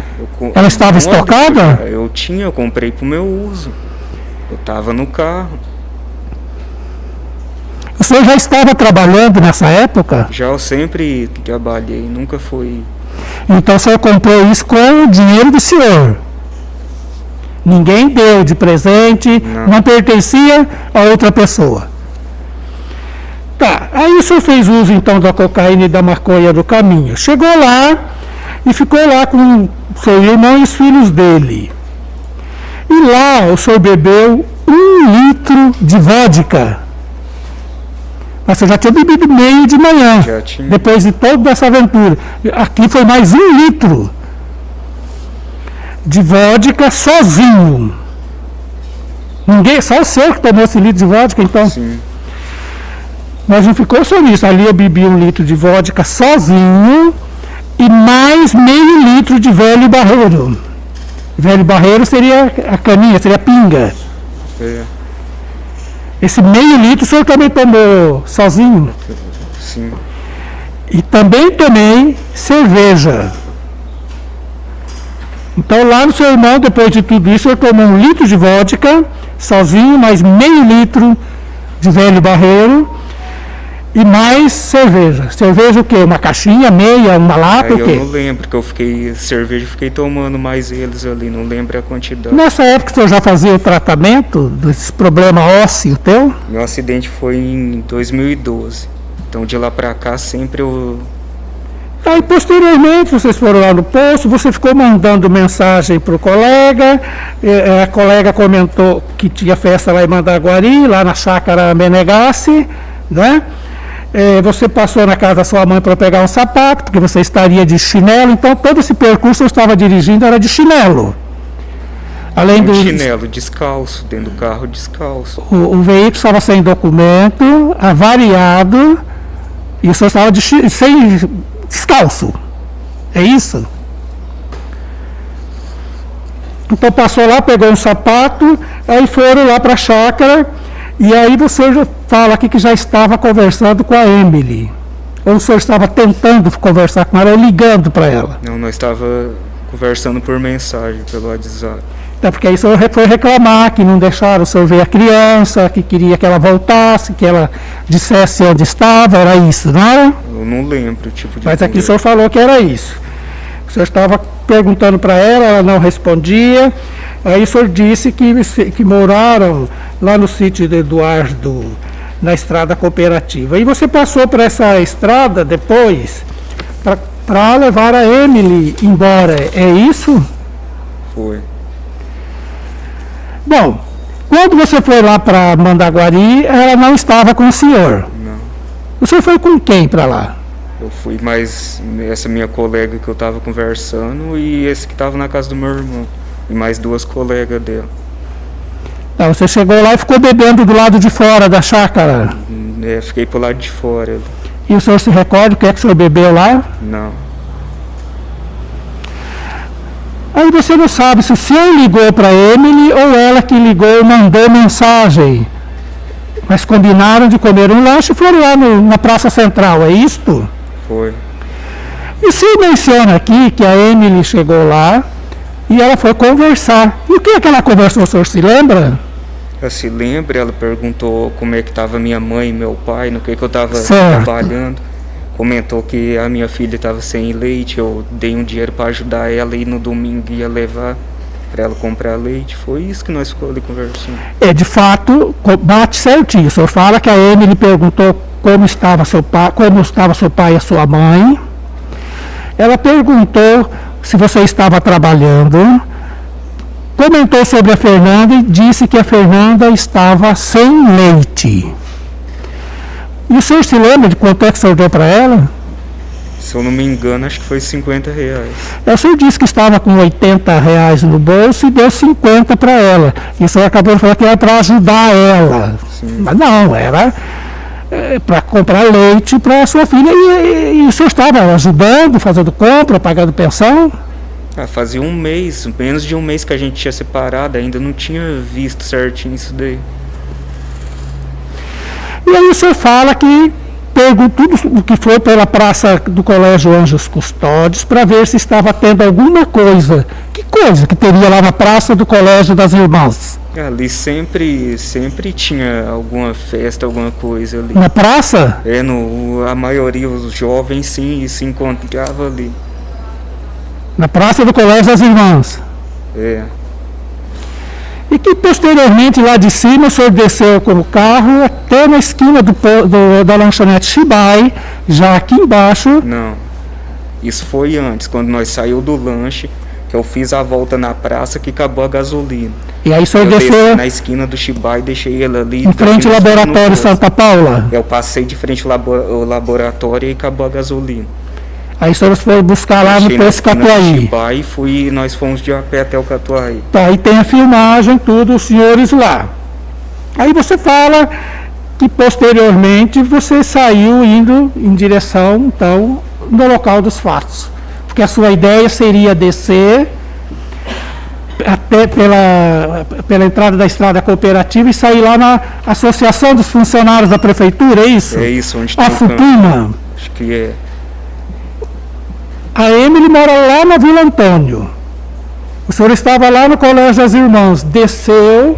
Ela estava estocada? Eu tinha, eu comprei pro meu uso. Eu tava no carro. senhor já estava trabalhando nessa época? Já eu sempre trabalhei, nunca fui. Então o senhor comprou isso com o dinheiro do senhor? Ninguém deu de presente, não pertencia a outra pessoa. Tá, aí o senhor fez uso então da cocaína e da maconha do caminho. Chegou lá e ficou lá com seu irmão e os filhos dele. E lá o senhor bebeu 1 litro de vodka. Mas você já tinha bebido meio de manhã, Já tinha. depois de toda essa aventura. Aqui foi mais 1 litro de vodka sozinho. Ninguém, só o senhor que tomou esse litro de vodka, então. Sim. Mas não ficou só nisso. Ali eu bebi 1 litro de vodka sozinho e mais meio litro de velho barreiro. Velho barreiro seria a caninha, seria a pinga. É, Esse meio litro o senhor também tomou sozinho? sim. E também tomei cerveja. Então lá no seu irmão, depois de tudo isso, eu tomei 1 litro de vodka, sozinho, mais meio litro de velho barreiro e mais cerveja. Cerveja o quê? Uma caixinha, meia, uma lata, Aí o eu quê? não lembro, que eu fiquei, cerveja, fiquei tomando mais eles ali, não lembro a quantidade. Nessa época o senhor já fazia o tratamento desse problema ósseo teu? Meu acidente foi em 2012. Então de lá pra cá sempre eu... Aí posteriormente vocês foram lá no posto, você ficou mandando mensagem para o colega, a colega comentou que tinha festa lá em Mandaguari, lá na chácara Menegassi, né? Você passou na casa da sua mãe para pegar um sapato, porque você estaria de chinelo, então todo esse percurso eu estava dirigindo era de chinelo. Além Um do chinelo descalço, dentro do carro descalço. o veículo estava sem documento, avariado, e o senhor estava sem descalço. É isso? Então passou lá, pegou um sapato, aí foram lá para a chácara, e aí você já fala aqui que já estava conversando com a Emily. Ou o senhor estava tentando conversar com ela, ou ligando para ela. Não, nós estava conversando por mensagem pelo WhatsApp. Até porque aí o senhor foi reclamar que não deixaram o senhor ver a criança, que queria que ela voltasse, que ela dissesse onde estava, era isso, não era? Eu não lembro o tipo de Mas aqui o conversa. senhor falou que era isso. O senhor estava perguntando para ela não respondia. Aí o senhor disse que moraram lá no sítio de Eduardo, na estrada cooperativa. E você passou por essa estrada depois para levar a Emily embora, é isso? Foi. Bom, quando você foi lá para Mandaguari, ela não estava com o senhor. Não. O senhor foi com quem para lá? Eu fui mais essa minha colega que eu estava conversando e esse que estava na casa do meu irmão. E mais 2 colegas dela. Então, você chegou lá e ficou bebendo do lado de fora da chácara. Fiquei pro lado de fora. E o senhor se recorda o que é que o senhor bebeu lá? Não. Aí você não sabe se o senhor ligou para Emily ou ela que ligou e mandou mensagem. Mas combinaram de comer um lanche e foram lá na Praça Central, é isto? Foi. E se menciona aqui que a Emily chegou lá e ela foi conversar. E o que é que ela conversou, o senhor se lembra? Eu se lembra, ela perguntou como é que estava minha mãe e meu pai, no que eu estava Certo. trabalhando. Comentou que a minha filha estava sem leite, eu dei um dinheiro para ajudar ela e no domingo ia levar para ela comprar leite. Foi isso que nós ficamos ali conversando. De fato, bate certinho. O senhor fala que a Emily perguntou como estava seu pai e a sua mãe. Ela perguntou se você estava trabalhando. Comentou sobre a Fernanda e disse que a Fernanda estava sem leite. E o senhor se lembra de quanto é que o senhor deu para ela? Se eu não me engano, acho que foi R$50. O senhor disse que estava com R$80 no bolso e deu 50 para ela. E o senhor acabou de falar que era para ajudar ela. Sim. Mas não, era para comprar leite para a sua filha. E o senhor estava ajudando, fazendo compra, pagando pensão? Fazia um mês, menos de um mês que a gente tinha separado, ainda não tinha visto certinho isso daí. E aí o senhor fala que tudo o que foi pela praça do Colégio Anjos Custódios para ver se estava tendo alguma coisa. Que coisa que teria lá na praça do Colégio das Irmãs? Ali sempre tinha alguma festa, alguma coisa ali. Na praça? A maioria, os jovens, sim, se encontrava ali. Na praça do Colégio das Irmãs. E que posteriormente lá de cima o senhor desceu com o carro até na esquina da lanchonete Chibai, já aqui embaixo. Não, isso foi antes, quando nós saímos do lanche, que eu fiz a volta na praça que acabou a gasolina. E aí o senhor eu desceu desci na esquina do Chibai e deixei ele ali. Em frente ao laboratório Santa Paula? Eu passei de frente ao laboratório e acabou a gasolina. Aí o senhor foi buscar lá no posto Catuaí. Nós fomos de a pé até o Catuaí. Tá, aí tem a filmagem, tudo, os senhores lá. Aí você fala que posteriormente você saiu indo em direção, então, no local dos fatos. Porque a sua ideia seria descer até pela entrada da estrada cooperativa e sair lá na Associação dos Funcionários da Prefeitura, é isso? É isso, onde tem a Fupuma. Acho que é. A Emily mora lá na Vila Antônio. O senhor estava lá no Colégio das Irmãs, desceu,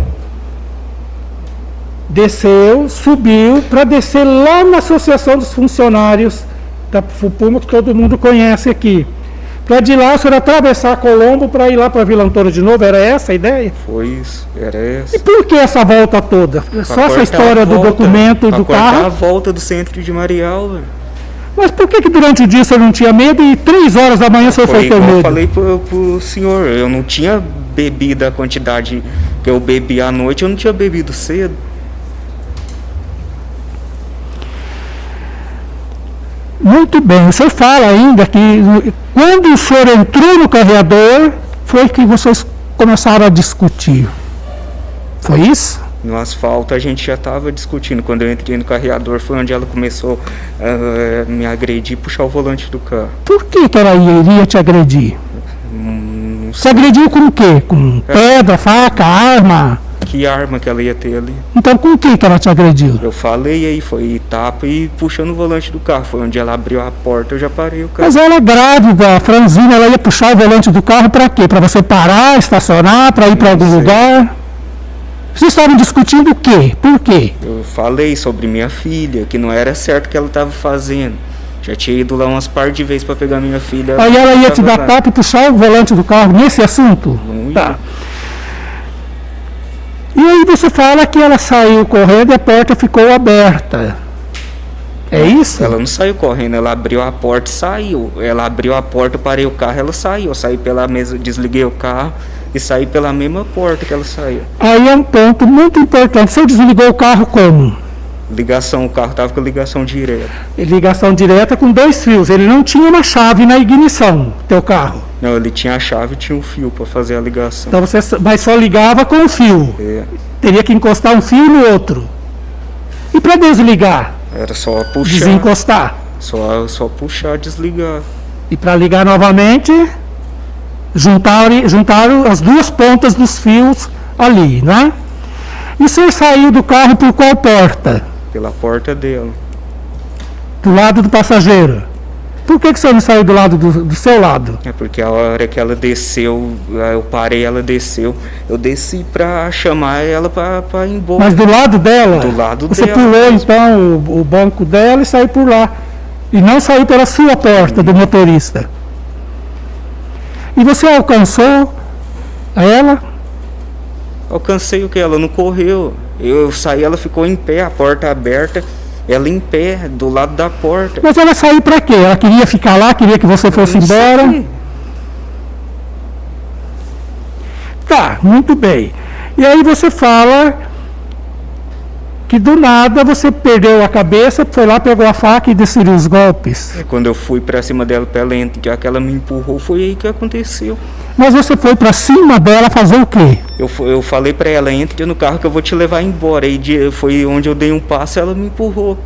subiu para descer lá na Associação dos Funcionários da Fupuma, que todo mundo conhece aqui. Para de lá o senhor atravessar Colombo para ir lá para Vila Antônio de novo, era essa a ideia? Foi isso, era essa. E por que essa volta toda? Só essa história do documento do carro? A volta do centro de Marialva. Mas por que durante o dia o senhor não tinha medo e 3 horas da manhã o senhor foi ter medo? Eu falei pro senhor, eu não tinha bebido a quantidade que eu bebi à noite, eu não tinha bebido cedo. Muito bem, o senhor fala ainda que quando o senhor entrou no carreador, foi que vocês começaram a discutir. Foi isso? No asfalto a gente já estava discutindo. Quando eu entrei no carreador foi onde ela começou a me agredir e puxar o volante do carro. Por que ela iria te agredir? Você agrediu com o quê? Com pedra, faca, arma? Que arma que ela ia ter ali? Então com o que ela te agrediu? Eu falei, aí foi tapa e puxando o volante do carro. Foi onde ela abriu a porta, eu já parei o carro. Mas ela é grávida, a Franzina, ela ia puxar o volante do carro para quê? Para você parar, estacionar, para ir para algum lugar? Vocês estavam discutindo o quê? Por quê? Eu falei sobre minha filha, que não era certo o que ela estava fazendo. Já tinha ido lá umas par de vezes para pegar minha filha. Aí ela ia te dar tapa e puxar o volante do carro nesse assunto? Não ia. Tá. E aí você fala que ela saiu correndo e a porta ficou aberta. É isso? Ela não saiu correndo, ela abriu a porta e saiu. Ela abriu a porta, eu parei o carro, ela saiu. Eu saí pela mesa, desliguei o carro e saí pela mesma porta que ela saiu. Aí é um ponto muito importante. Você desligou o carro como? Ligação, o carro estava com ligação direta. Ligação direta com 2 fios. Ele não tinha uma chave na ignição, teu carro. Não, ele tinha a chave e tinha um fio para fazer a ligação. Então você mas só ligava com o fio. Teria que encostar um fio no outro. E para desligar? Era só puxar. Desencostar? Só puxar, desligar. E para ligar novamente, juntaram as 2 pontas dos fios ali, né? E o senhor saiu do carro por qual porta? Pela porta dela. Do lado do passageiro. Por que o senhor não saiu do lado do seu lado? É porque a hora que ela desceu, eu parei, ela desceu. Eu desci pra chamar ela pra ir embora. Mas do lado dela? Do lado você dela. Você pulou então o banco dela e saiu por lá. E não saiu pela sua porta do motorista. E você alcançou ela? Alcancei o que? Ela não correu. Eu saí, ela ficou em pé, a porta aberta. Ela em pé, do lado da porta. Mas ela saiu pra quê? Ela queria ficar lá, queria que você fosse embora? Sei. Tá, muito bem. E aí você fala que do nada você perdeu a cabeça, foi lá, pegou a faca e desferiu os golpes. Quando eu fui pra cima dela, pra ela entrar, já que ela me empurrou, foi aí que aconteceu. Mas você foi pra cima dela fazer o quê? Eu falei pra ela, entra no carro que eu vou te levar embora. Aí foi onde eu dei um passo e ela me empurrou.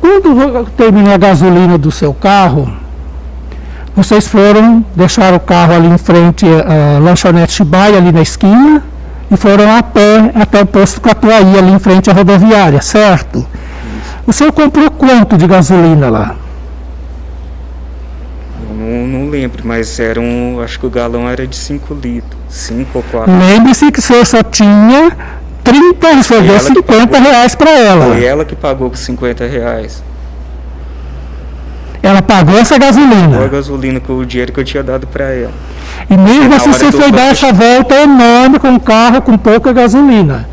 Quando terminou a gasolina do seu carro, vocês deixaram o carro ali em frente à lanchonete Chibai, ali na esquina, e foram a pé até o posto Catuaí, ali em frente à rodoviária, certo? O senhor comprou quanto de gasolina lá? Eu não lembro, mas acho que o galão era de 5 litros, 5 ou 4. Lembre-se que o senhor só tinha 30, o senhor deu 50 reais para ela. Foi ela que pagou com 50 reais. Ela pagou essa gasolina. Foi a gasolina com o dinheiro que eu tinha dado para ela. E mesmo assim você foi dar essa volta enorme com o carro com pouca gasolina.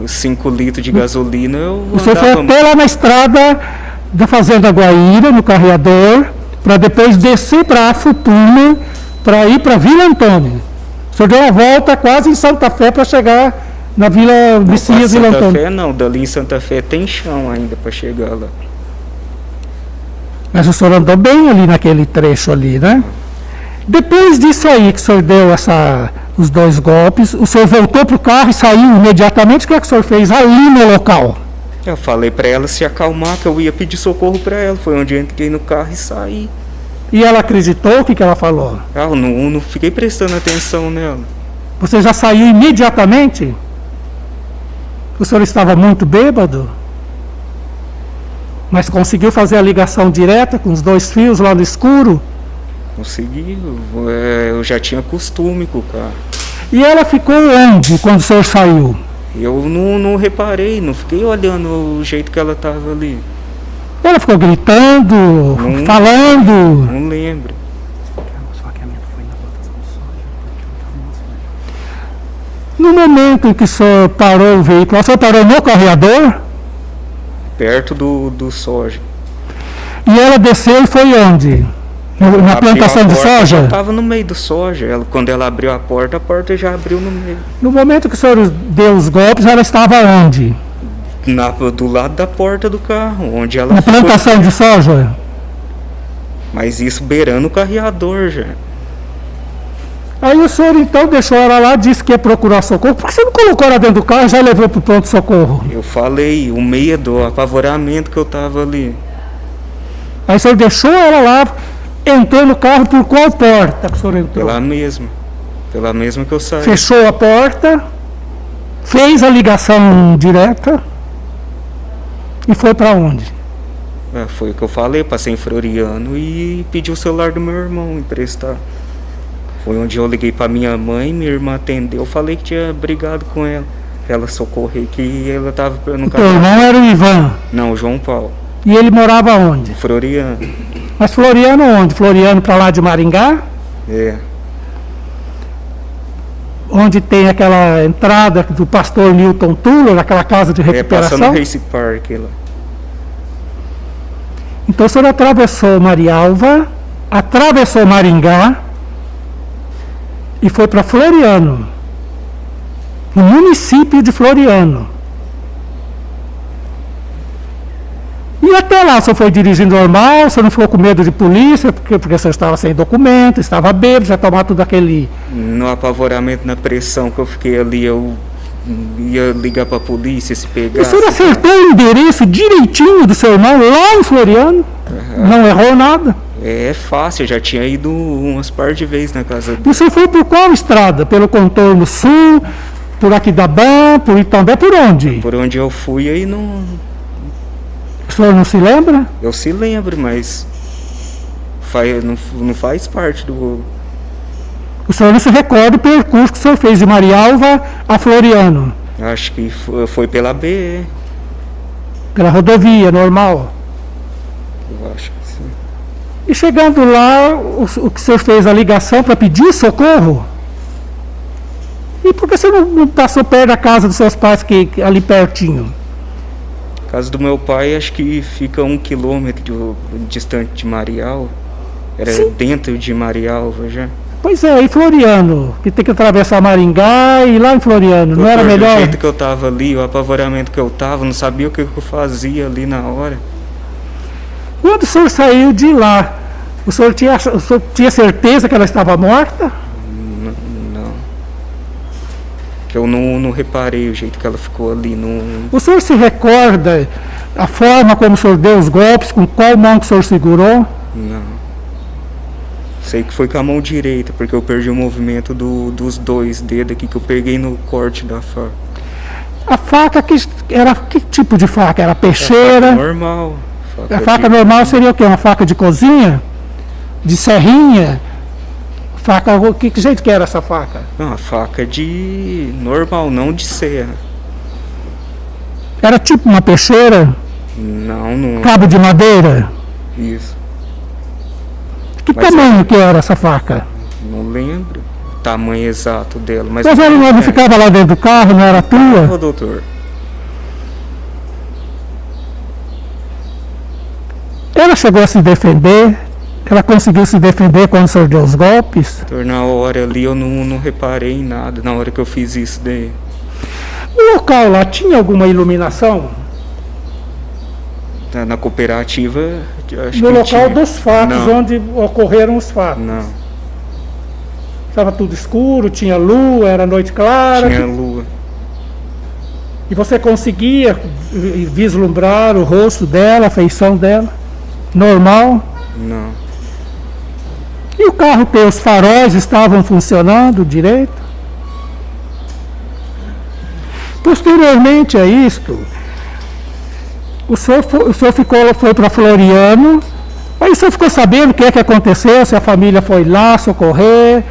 Os 5 litros de gasolina eu Você foi até lá na estrada da Fazenda Guaíra, no Carreador, para depois descer para a Futuna, para ir para Vila Antônio. O senhor deu a volta quase em Santa Fé para chegar na Vila Messias Vila Antônio. Santa Fé não, dali em Santa Fé tem chão ainda para chegar lá. Mas o senhor andou bem ali naquele trecho ali, né? Depois disso aí que o senhor deu os 2 golpes, o senhor voltou para o carro e saiu imediatamente. O que é que o senhor fez ali no local? Eu falei para ela se acalmar, que eu ia pedir socorro para ela. Foi onde eu entrei no carro e saí. E ela acreditou? O que ela falou? Eu não fiquei prestando atenção nela. Você já saiu imediatamente? O senhor estava muito bêbado? Mas conseguiu fazer a ligação direta com os 2 fios lá no escuro? Consegui, eu já tinha costume com o carro. E ela ficou onde quando o senhor saiu? Eu não reparei, não fiquei olhando o jeito que ela estava ali. Ela ficou gritando, falando? Não lembro. No momento em que o senhor parou o veículo, o senhor parou no Carreador? Perto do soja. E ela desceu e foi onde? Na plantação de soja? Eu estava no meio do soja. Quando ela abriu a porta já abriu no meio. No momento que o senhor deu os golpes, ela estava onde? Do lado da porta do carro, onde ela Na plantação de soja? Mas isso beirando o carreador já. Aí o senhor então deixou ela lá, disse que ia procurar socorro. Por que você não colocou ela dentro do carro e já levou para o pronto-socorro? Eu falei, o medo, o apavoramento que eu estava ali. Aí o senhor deixou ela lá, entrou no carro por qual porta que o senhor entrou? Pela mesma que eu saí. Fechou a porta, fez a ligação direta e foi para onde? Foi o que eu falei, passei em Floriano e pedi o celular do meu irmão emprestar. Foi onde eu liguei para minha mãe, minha irmã atendeu, falei que tinha brigado com ela. Ela socorreu, que ela estava no carro. O irmão era o Ivan? Não, o João Paulo. E ele morava onde? Em Floriano. Mas Floriano onde? Floriano para lá de Maringá? É. Onde tem aquela entrada do pastor Newton Tuller, aquela casa de recuperação? Passando Race Park lá. Então o senhor atravessou Marialva, atravessou Maringá e foi para Floriano, no município de Floriano. E até lá o senhor foi dirigindo normal, o senhor não ficou com medo de polícia, porque o senhor estava sem documento, estava bêbado, já tomou tudo aquele... No apavoramento, na pressão que eu fiquei ali, eu ia ligar para a polícia se pegasse. O senhor acertou o endereço direitinho do seu irmão lá em Floriano? Não errou nada? É fácil, eu já tinha ido umas par de vezes na casa dele. E o senhor foi por qual estrada? Pelo contorno sul, por Aquidabã, por Itambé, por onde? Por onde eu fui aí não... O senhor não se lembra? Eu se lembro, mas não faz parte do... O senhor não se recorda o percurso que o senhor fez de Marialva a Floriano? Acho que foi pela BE. Pela rodovia normal? Eu acho que sim. E chegando lá, o que o senhor fez a ligação para pedir socorro? E por que você não passou perto da casa dos seus pais, ali pertinho? A casa do meu pai acho que fica 1 quilômetro distante de Marialva. Era Sim. Dentro de Marialva já. Pois é, e Floriano, que tem que atravessar Maringá e ir lá em Floriano, não era melhor? Do jeito que eu tava ali, o apavoramento que eu tava, não sabia o que eu fazia ali na hora. Quando o senhor saiu de lá, o senhor tinha certeza que ela estava morta? Não. Que eu não reparei o jeito que ela ficou ali. O senhor se recorda a forma como o senhor deu os golpes, com qual mão que o senhor segurou? Não. Sei que foi com a mão direita, porque eu perdi o movimento dos 2 dedos aqui que eu peguei no corte da faca. A faca que tipo de faca? Era peixeira? Normal. A faca normal seria o quê? Uma faca de cozinha? De serrinha? Faca, que jeito que era essa faca? Não, a faca de normal, não de serra. Era tipo uma peixeira? Não. Cabo de madeira? Isso. Que Mas tamanho que era essa faca? Não lembro o tamanho exato dela, mas... Mas ela não ficava lá dentro do carro, não era tua? Ô, doutor. Ela chegou a se defender? Ela conseguiu se defender quando o senhor deu os golpes? Doutor, na hora ali eu não reparei em nada, na hora que eu fiz isso daí. O local lá tinha alguma iluminação? Na cooperativa, acho No que local tinha. dos fatos, Não. onde ocorreram os fatos? Não, Estava tudo escuro, tinha lua, era noite clara? tinha lua. E você conseguia vislumbrar o rosto dela, a feição dela? Normal? Não. E o carro teu, os faróis estavam funcionando direito? Posteriormente a isto, o senhor foi para Floriano, aí o senhor ficou sabendo o que é que aconteceu, se a família foi lá socorrer,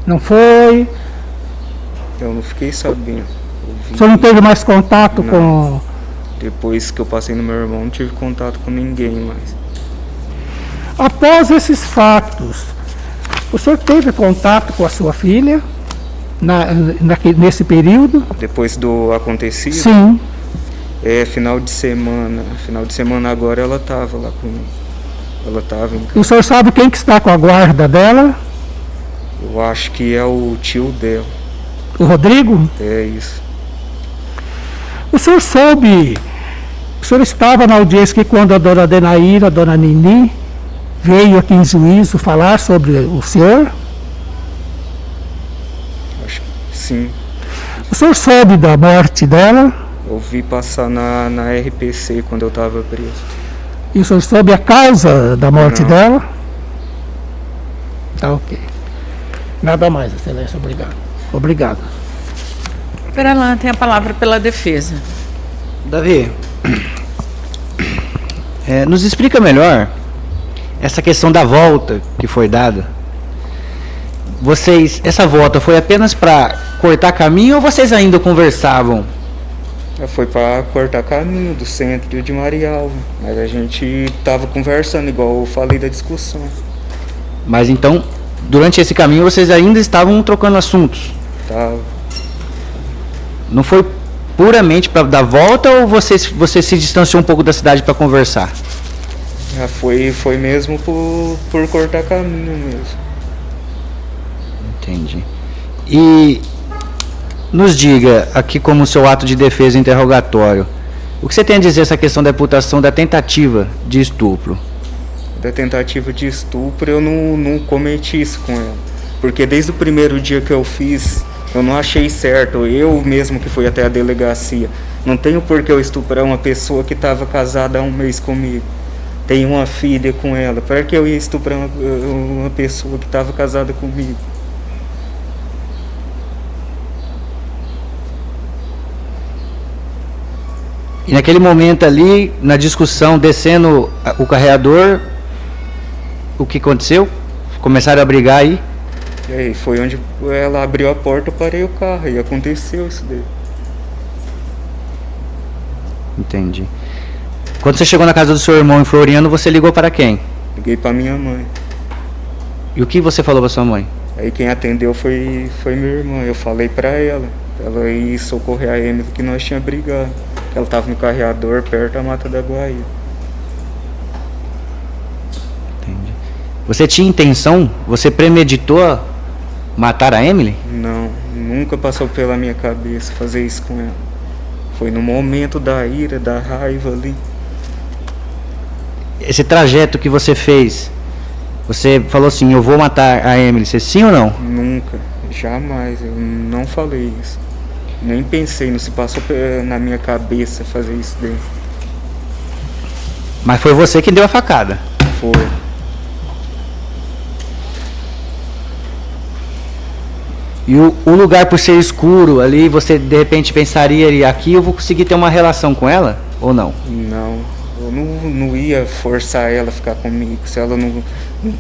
não foi? Eu não fiquei sabendo. O senhor não teve mais contato Não. com... Depois que eu passei no meu irmão, não tive contato com ninguém mais. Após esses fatos, o senhor teve contato com a sua filha nesse período? Depois do acontecido, Sim. final de semana. Final de semana agora ela tava lá comigo. Ela tava em E o casa. senhor sabe quem que está com a guarda dela? Eu acho que é o tio dela. O Rodrigo? É isso. O senhor soube, o senhor estava na audiência que quando a dona Denaíra, a dona Nini, veio aqui em juízo falar sobre o senhor? Acho que sim. O senhor soube da morte dela? Eu vi passar na RPC quando eu tava preso. E o senhor soube a causa da morte Não. dela? Tá ok. Nada mais, excelência, obrigado. Obrigado. Peralan tem a palavra pela defesa. Davi, nos explica melhor essa questão da volta que foi dada. Essa volta foi apenas para cortar caminho ou vocês ainda conversavam? Foi para cortar caminho do centro de Marialva. Mas a gente tava conversando, igual eu falei da discussão. Mas então, durante esse caminho vocês ainda estavam trocando assuntos? Tava. Não foi puramente para dar volta ou você se distanciou um pouco da cidade para conversar? Já foi mesmo por cortar caminho mesmo. Entendi. E nos diga, aqui como seu ato de defesa e interrogatório, o que você tem a dizer essa questão da imputação da tentativa de estupro? Da tentativa de estupro eu não cometi isso com ela. Porque desde o primeiro dia que eu fiz, eu não achei certo. Eu mesmo que fui até a delegacia. Não tenho por que eu estuprar uma pessoa que estava casada há um mês comigo. Tenho uma filha com ela. Para que eu ia estuprar uma pessoa que estava casada comigo? E naquele momento ali, na discussão, descendo o carreador, o que aconteceu? Começaram a brigar aí? E aí foi onde ela abriu a porta, eu parei o carro e aconteceu isso daí. Entendi. Quando você chegou na casa do seu irmão em Floriano, você ligou para quem? Liguei para minha mãe. E o que você falou para sua mãe? Aí quem atendeu foi minha irmã. Eu falei para ela ir socorrer a Emily que nós tínhamos brigado. Ela estava no carreador perto da Mata da Guaíba. Entendi. Você tinha intenção? Você premeditou matar a Emily? Não, nunca passou pela minha cabeça fazer isso com ela. Foi no momento da ira, da raiva ali. Esse trajeto que você fez, você falou assim, eu vou matar a Emily, você sim ou não? Nunca, jamais, eu não falei isso. Nem pensei, não se passou na minha cabeça fazer isso daí. Mas foi você que deu a facada. Foi. E o lugar por ser escuro ali, você de repente pensaria, e aqui eu vou conseguir ter uma relação com ela? Ou não? Não, eu não ia forçar ela a ficar comigo. Se ela não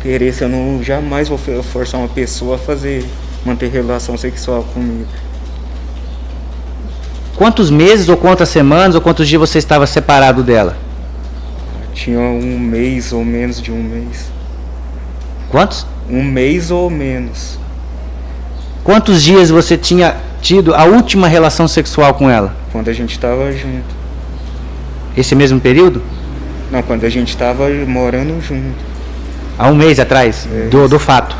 queresse, eu jamais vou forçar uma pessoa a manter relação sexual comigo. Quantos meses, ou quantas semanas, ou quantos dias você estava separado dela? Tinha um mês ou menos de um mês. Quantos? Um mês ou menos. Quantos dias você tinha tido a última relação sexual com ela? Quando a gente estava junto. Esse mesmo período? Não, quando a gente estava morando junto. Há um mês atrás? É. Do fato?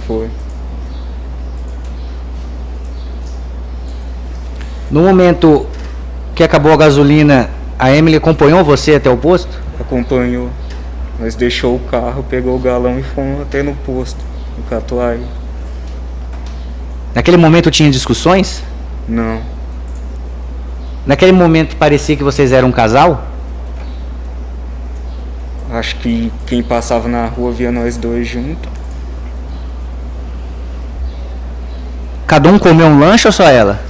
Foi. No momento que acabou a gasolina, a Emily acompanhou você até o posto? Acompanhou. Nós deixou o carro, pegou o galão e fomos até no posto, no Catuai. Naquele momento tinha discussões? Não. Naquele momento parecia que vocês eram um casal? Acho que quem passava na rua via nós dois juntos. Cada um comeu um lanche ou só ela?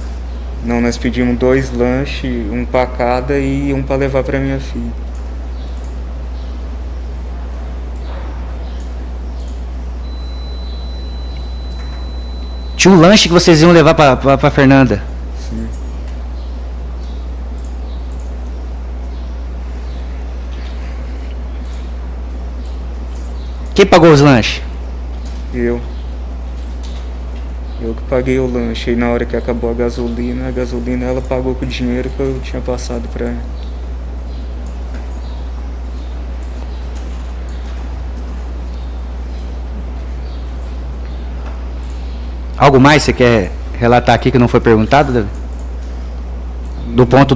Não, nós pedimos 2 lanches, um pra cada e um pra levar pra minha filha. Tinha um lanche que vocês iam levar pra Fernanda? Sim. Quem pagou os lanches? Eu que paguei o lanche. E na hora que acabou a gasolina ela pagou com o dinheiro que eu tinha passado pra ela. Algo mais você quer relatar aqui que não foi perguntado, Davi? Do ponto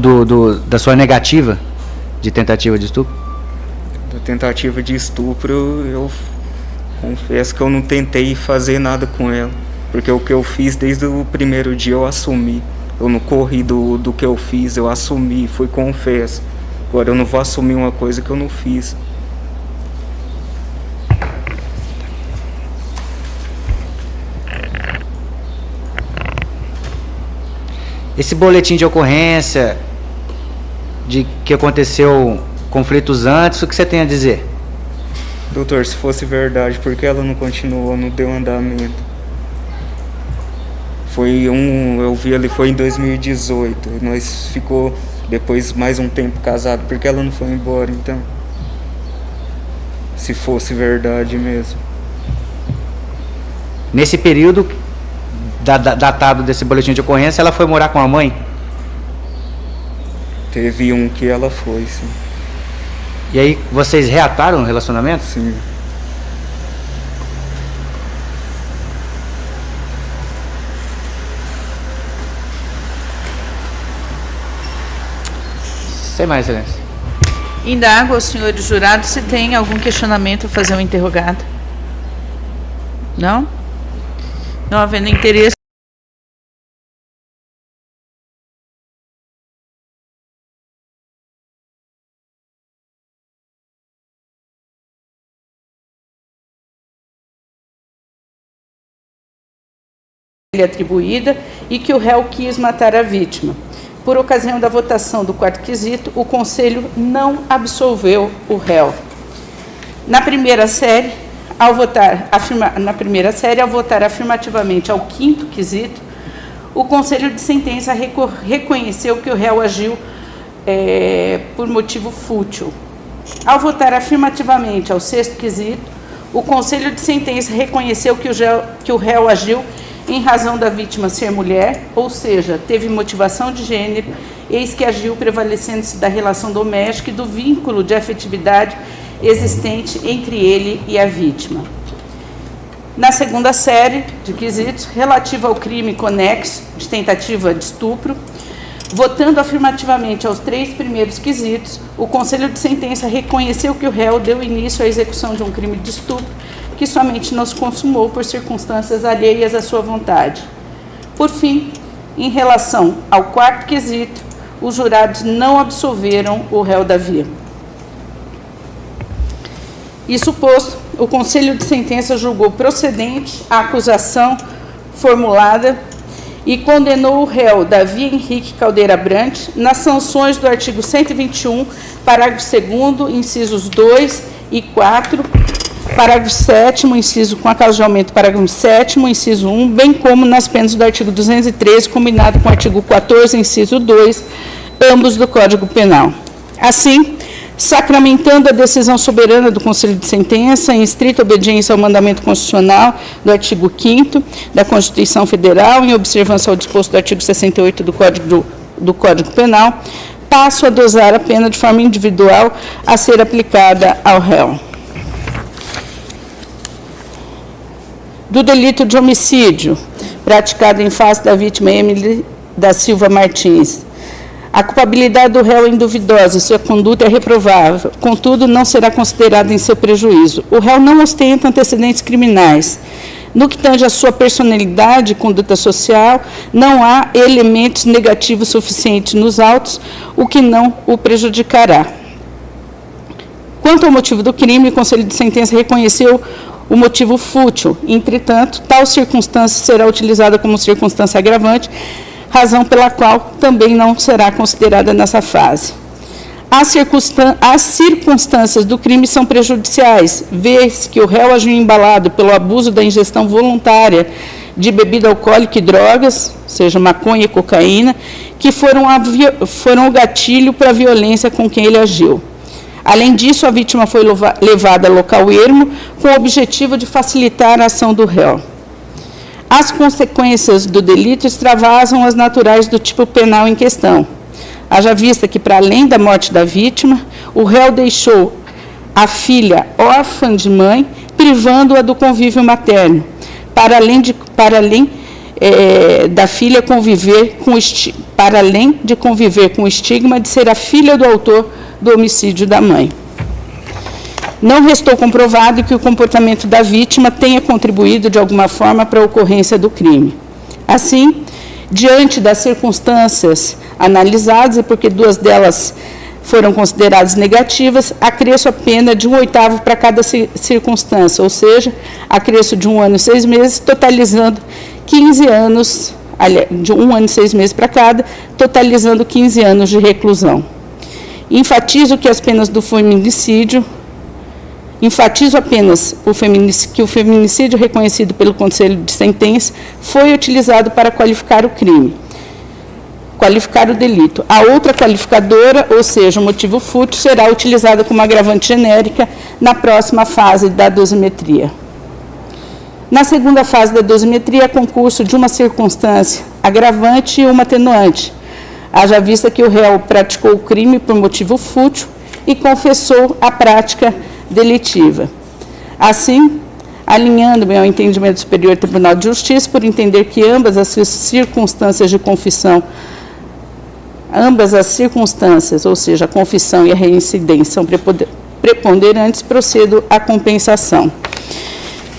da sua negativa de tentativa de estupro? Da tentativa de estupro, eu confesso que eu não tentei fazer nada com ela. Porque o que eu fiz desde o primeiro dia eu assumi. Eu não corri do que eu fiz, eu assumi, fui confesso. Agora eu não vou assumir uma coisa que eu não fiz. Esse boletim de ocorrência de que aconteceu conflitos antes, o que você tem a dizer? Doutor, se fosse verdade, por que ela não continuou, não deu andamento? Eu vi ali, foi em 2018, nós ficou depois mais um tempo casado, por que ela não foi embora então? Se fosse verdade mesmo. Nesse período datado desse boletim de ocorrência, ela foi morar com a mãe? Teve um que ela foi, sim. E aí, vocês reataram o relacionamento? Sim. Sem mais, excelência. Indago aos senhores jurados se tem algum questionamento a fazer um interrogado. Não? Não havendo interesse. Atribuída e que o réu quis matar a vítima. Por ocasião da votação do quarto quesito, o Conselho não absolveu o réu. Na primeira série, ao votar afirmativamente ao quinto quesito, o Conselho de Sentença reconheceu que o réu agiu por motivo fútil. Ao votar afirmativamente ao sexto quesito, o Conselho de Sentença reconheceu que o réu agiu em razão da vítima ser mulher, ou seja, teve motivação de gênero, eis que agiu prevalecendo-se da relação doméstica e do vínculo de afetividade existente entre ele e a vítima. Na segunda série de quesitos, relativa ao crime conexo de tentativa de estupro, votando afirmativamente aos 3 primeiros quesitos, o Conselho de Sentença reconheceu que o réu deu início à execução de um crime de estupro que somente não se consumou por circunstâncias alheias à sua vontade. Por fim, em relação ao quarto quesito, os jurados não absolveram o réu Davi. Isso posto, o Conselho de Sentença julgou procedente a acusação formulada e condenou o réu Davi Henrique Caldeira Brant nas sanções do artigo 121, parágrafo 2º, incisos 2 e 4, parágrafo 7º, inciso com a causa de aumento, parágrafo 7º, inciso 1, bem como nas penas do artigo 213, combinado com o artigo 14, inciso 2, ambos do Código Penal. Assim, sacramentando a decisão soberana do Conselho de Sentença, em estrita obediência ao mandamento constitucional do artigo 5º da Constituição Federal, em observância ao disposto do artigo 68 do Código Penal, passo a dosar a pena de forma individual a ser aplicada ao réu. Do delito de homicídio, praticado em face da vítima Emily da Silva Martins, a culpabilidade do réu é induvidosa e sua conduta é reprovável, contudo, não será considerada em seu prejuízo. O réu não ostenta antecedentes criminais. No que tange à sua personalidade e conduta social, não há elementos negativos suficientes nos autos, o que não o prejudicará. Quanto ao motivo do crime, o Conselho de Sentença reconheceu o motivo fútil. Entretanto, tal circunstância será utilizada como circunstância agravante, razão pela qual também não será considerada nessa fase. As circunstâncias do crime são prejudiciais, vez que o réu agiu embalado pelo abuso da ingestão voluntária de bebida alcoólica e drogas, seja maconha e cocaína, que foram o gatilho para a violência com quem ele agiu. Além disso, a vítima foi levada a local ermo com o objetivo de facilitar a ação do réu. As consequências do delito extravasam as naturais do tipo penal em questão. Haja vista que, para além da morte da vítima, o réu deixou a filha órfã de mãe, privando-a do convívio materno, para além de conviver com o estigma de ser a filha do autor do homicídio da mãe. Não restou comprovado que o comportamento da vítima tenha contribuído de alguma forma para a ocorrência do crime. Assim, diante das circunstâncias analisadas, e porque duas delas foram consideradas negativas, acresço a pena de 1/8 para cada circunstância, ou seja, acresço de 1 ano e 6 meses, totalizando 15 anos, de 1 ano e 6 meses para cada, totalizando 15 anos de reclusão. Enfatizo apenas que o feminicídio reconhecido pelo Conselho de Sentença foi utilizado para qualificar o crime, qualificar o delito. A outra qualificadora, ou seja, o motivo fútil, será utilizada como agravante genérica na próxima fase da dosimetria. Na segunda fase da dosimetria, há concurso de uma circunstância agravante e uma atenuante. Haja vista que o réu praticou o crime por motivo fútil e confessou a prática delitiva. Assim, alinhando-me ao entendimento do Superior Tribunal de Justiça, por entender que ambas as circunstâncias de confissão, ou seja, a confissão e a reincidência, são preponderantes, procedo à compensação.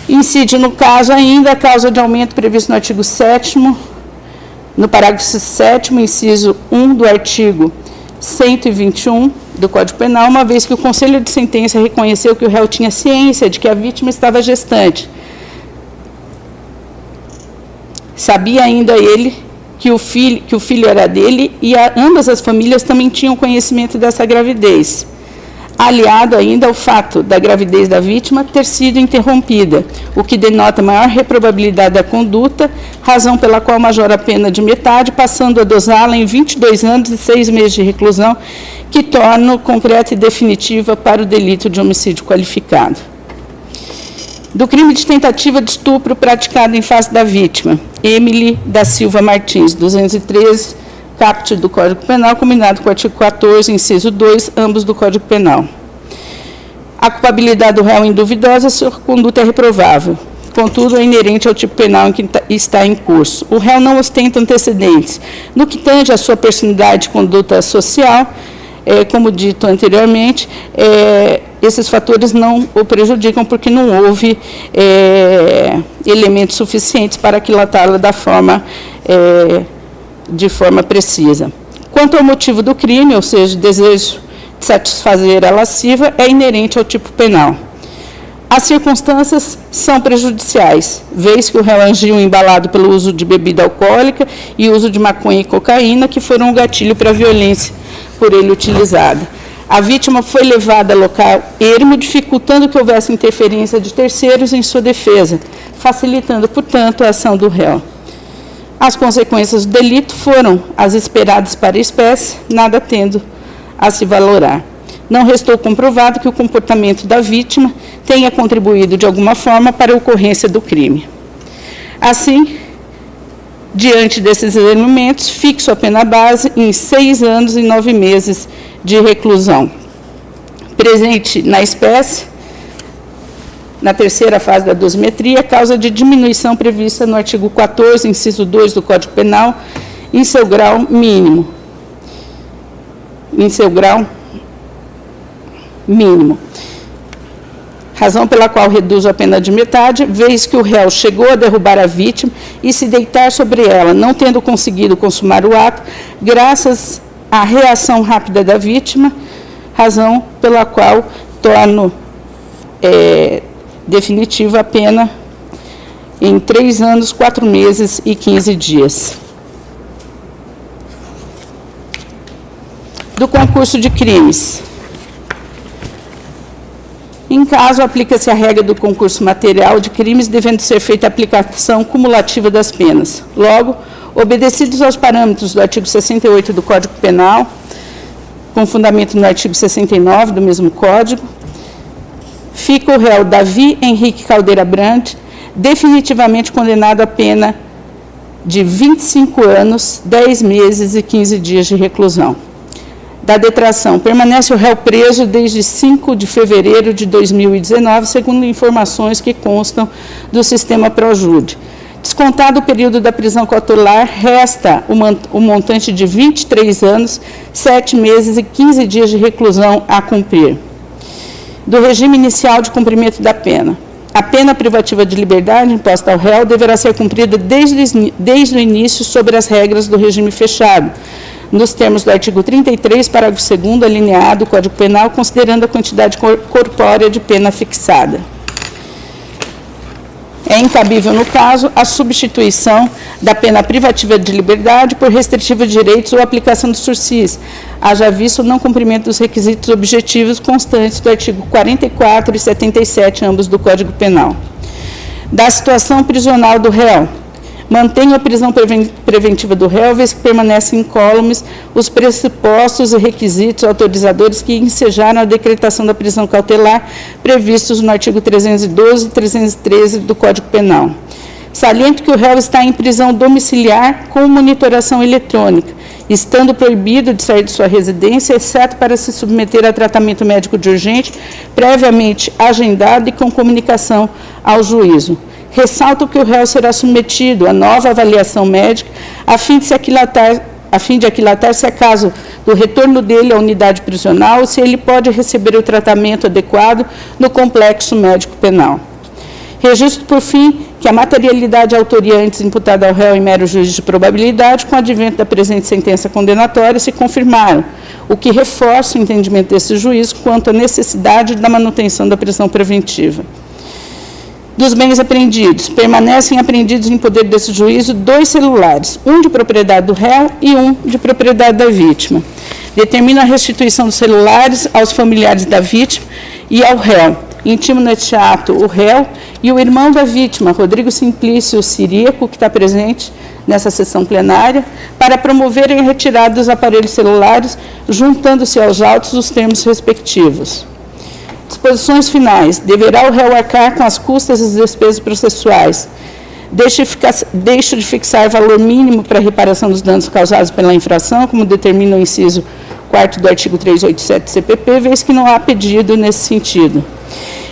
Incide no caso ainda a causa de aumento prevista no artigo 7º, no parágrafo 7º, inciso 1 do artigo 121 do Código Penal, uma vez que o Conselho de Sentença reconheceu que o réu tinha ciência de que a vítima estava gestante. Sabia ainda ele que o filho era dele e ambas as famílias também tinham conhecimento dessa gravidez. Aliado ainda ao fato da gravidez da vítima ter sido interrompida, o que denota maior reprobabilidade da conduta, razão pela qual majora a pena de metade, passando a dosá-la em 22 anos e 6 meses de reclusão, que torna concreta e definitiva para o delito de homicídio qualificado. Do crime de tentativa de estupro praticado em face da vítima, Emily da Silva Martins, 213, caput do Código Penal, combinado com o artigo 14, inciso 2, ambos do Código Penal. A culpabilidade do réu é induvidosa, sua conduta é reprovável. Contudo, é inerente ao tipo penal em que está em curso. O réu não ostenta antecedentes. No que tange à sua personalidade e conduta social, como dito anteriormente, esses fatores não o prejudicam porque não houve elementos suficientes para aquilatá-la de forma precisa. Quanto ao motivo do crime, ou seja, desejo de satisfazer a lasciva, é inerente ao tipo penal. As circunstâncias são prejudiciais, vez que o réu agiu embalado pelo uso de bebida alcoólica e uso de maconha e cocaína, que foram um gatilho para a violência por ele utilizada. A vítima foi levada a local ermo, dificultando que houvesse interferência de terceiros em sua defesa, facilitando, portanto, a ação do réu. As consequências do delito foram as esperadas para a espécie, nada tendo a se valorar. Não restou comprovado que o comportamento da vítima tenha contribuído de alguma forma para a ocorrência do crime. Assim, diante desses elementos, fixo a pena base em 6 anos e 9 meses de reclusão. Presente na espécie, na terceira fase da dosimetria, causa de diminuição prevista no artigo 14, inciso 2 do Código Penal, em seu grau mínimo. Razão pela qual reduzo a pena de metade, vez que o réu chegou a derrubar a vítima e se deitar sobre ela, não tendo conseguido consumar o ato, graças à reação rápida da vítima, razão pela qual torno definitiva a pena em 3 anos, 4 meses e 15 dias. Do concurso de crimes. Em caso, aplica-se a regra do concurso material de crimes, devendo ser feita a aplicação cumulativa das penas. Logo, obedecidos aos parâmetros do artigo 68 do Código Penal, com fundamento no artigo 69 do mesmo Código, fica o réu Davi Henrique Caldeira Brandt definitivamente condenado à pena de 25 anos, 10 meses e 15 dias de reclusão. Da detração, permanece o réu preso desde 5 de fevereiro de 2019, segundo informações que constam do sistema Projude. Descontado o período da prisão cautelar, resta o montante de 23 anos, 7 meses e 15 dias de reclusão a cumprir. Do regime inicial de cumprimento da pena. A pena privativa de liberdade imposta ao réu deverá ser cumprida desde o início sobre as regras do regime fechado, nos termos do artigo 33, parágrafo 2º, alineado do Código Penal, considerando a quantidade corpórea de pena fixada. É incabível, no caso, a substituição da pena privativa de liberdade por restritiva de direitos ou aplicação do sursis, haja visto o não cumprimento dos requisitos objetivos constantes do artigo 44 e 77, ambos do Código Penal. Da situação prisional do réu. Mantém a prisão preventiva do réu, vez que permanecem incólumes os pressupostos e requisitos autorizadores que ensejaram a decretação da prisão cautelar previstos no artigo 312 e 313 do Código Penal. Saliento que o réu está em prisão domiciliar com monitoração eletrônica, estando proibido de sair de sua residência, exceto para se submeter a tratamento médico de urgente, previamente agendado e com comunicação ao juízo. Ressalto que o réu será submetido a nova avaliação médica, a fim de aquilatar se é caso do retorno dele à unidade prisional, se ele pode receber o tratamento adequado no complexo médico penal. Registro, por fim, que a materialidade e a autoria antes imputada ao réu em mero juízo de probabilidade, com o advento da presente sentença condenatória, se confirmaram, o que reforça o entendimento desse juízo quanto à necessidade da manutenção da prisão preventiva. Dos bens apreendidos, permanecem apreendidos em poder desse juízo 2 celulares, um de propriedade do réu e um de propriedade da vítima. Determina a restituição dos celulares aos familiares da vítima e ao réu. Intimo neste ato o réu e o irmão da vítima, Rodrigo Simplício Ciríaco, que está presente nessa sessão plenária, para promoverem a retirada dos aparelhos celulares, juntando-se aos autos os termos respectivos. Disposições finais. Deverá o réu arcar com as custas e as despesas processuais. Deixo de fixar valor mínimo para a reparação dos danos causados pela infração, como determina o inciso 4º do artigo 387 do CPP, vez que não há pedido nesse sentido.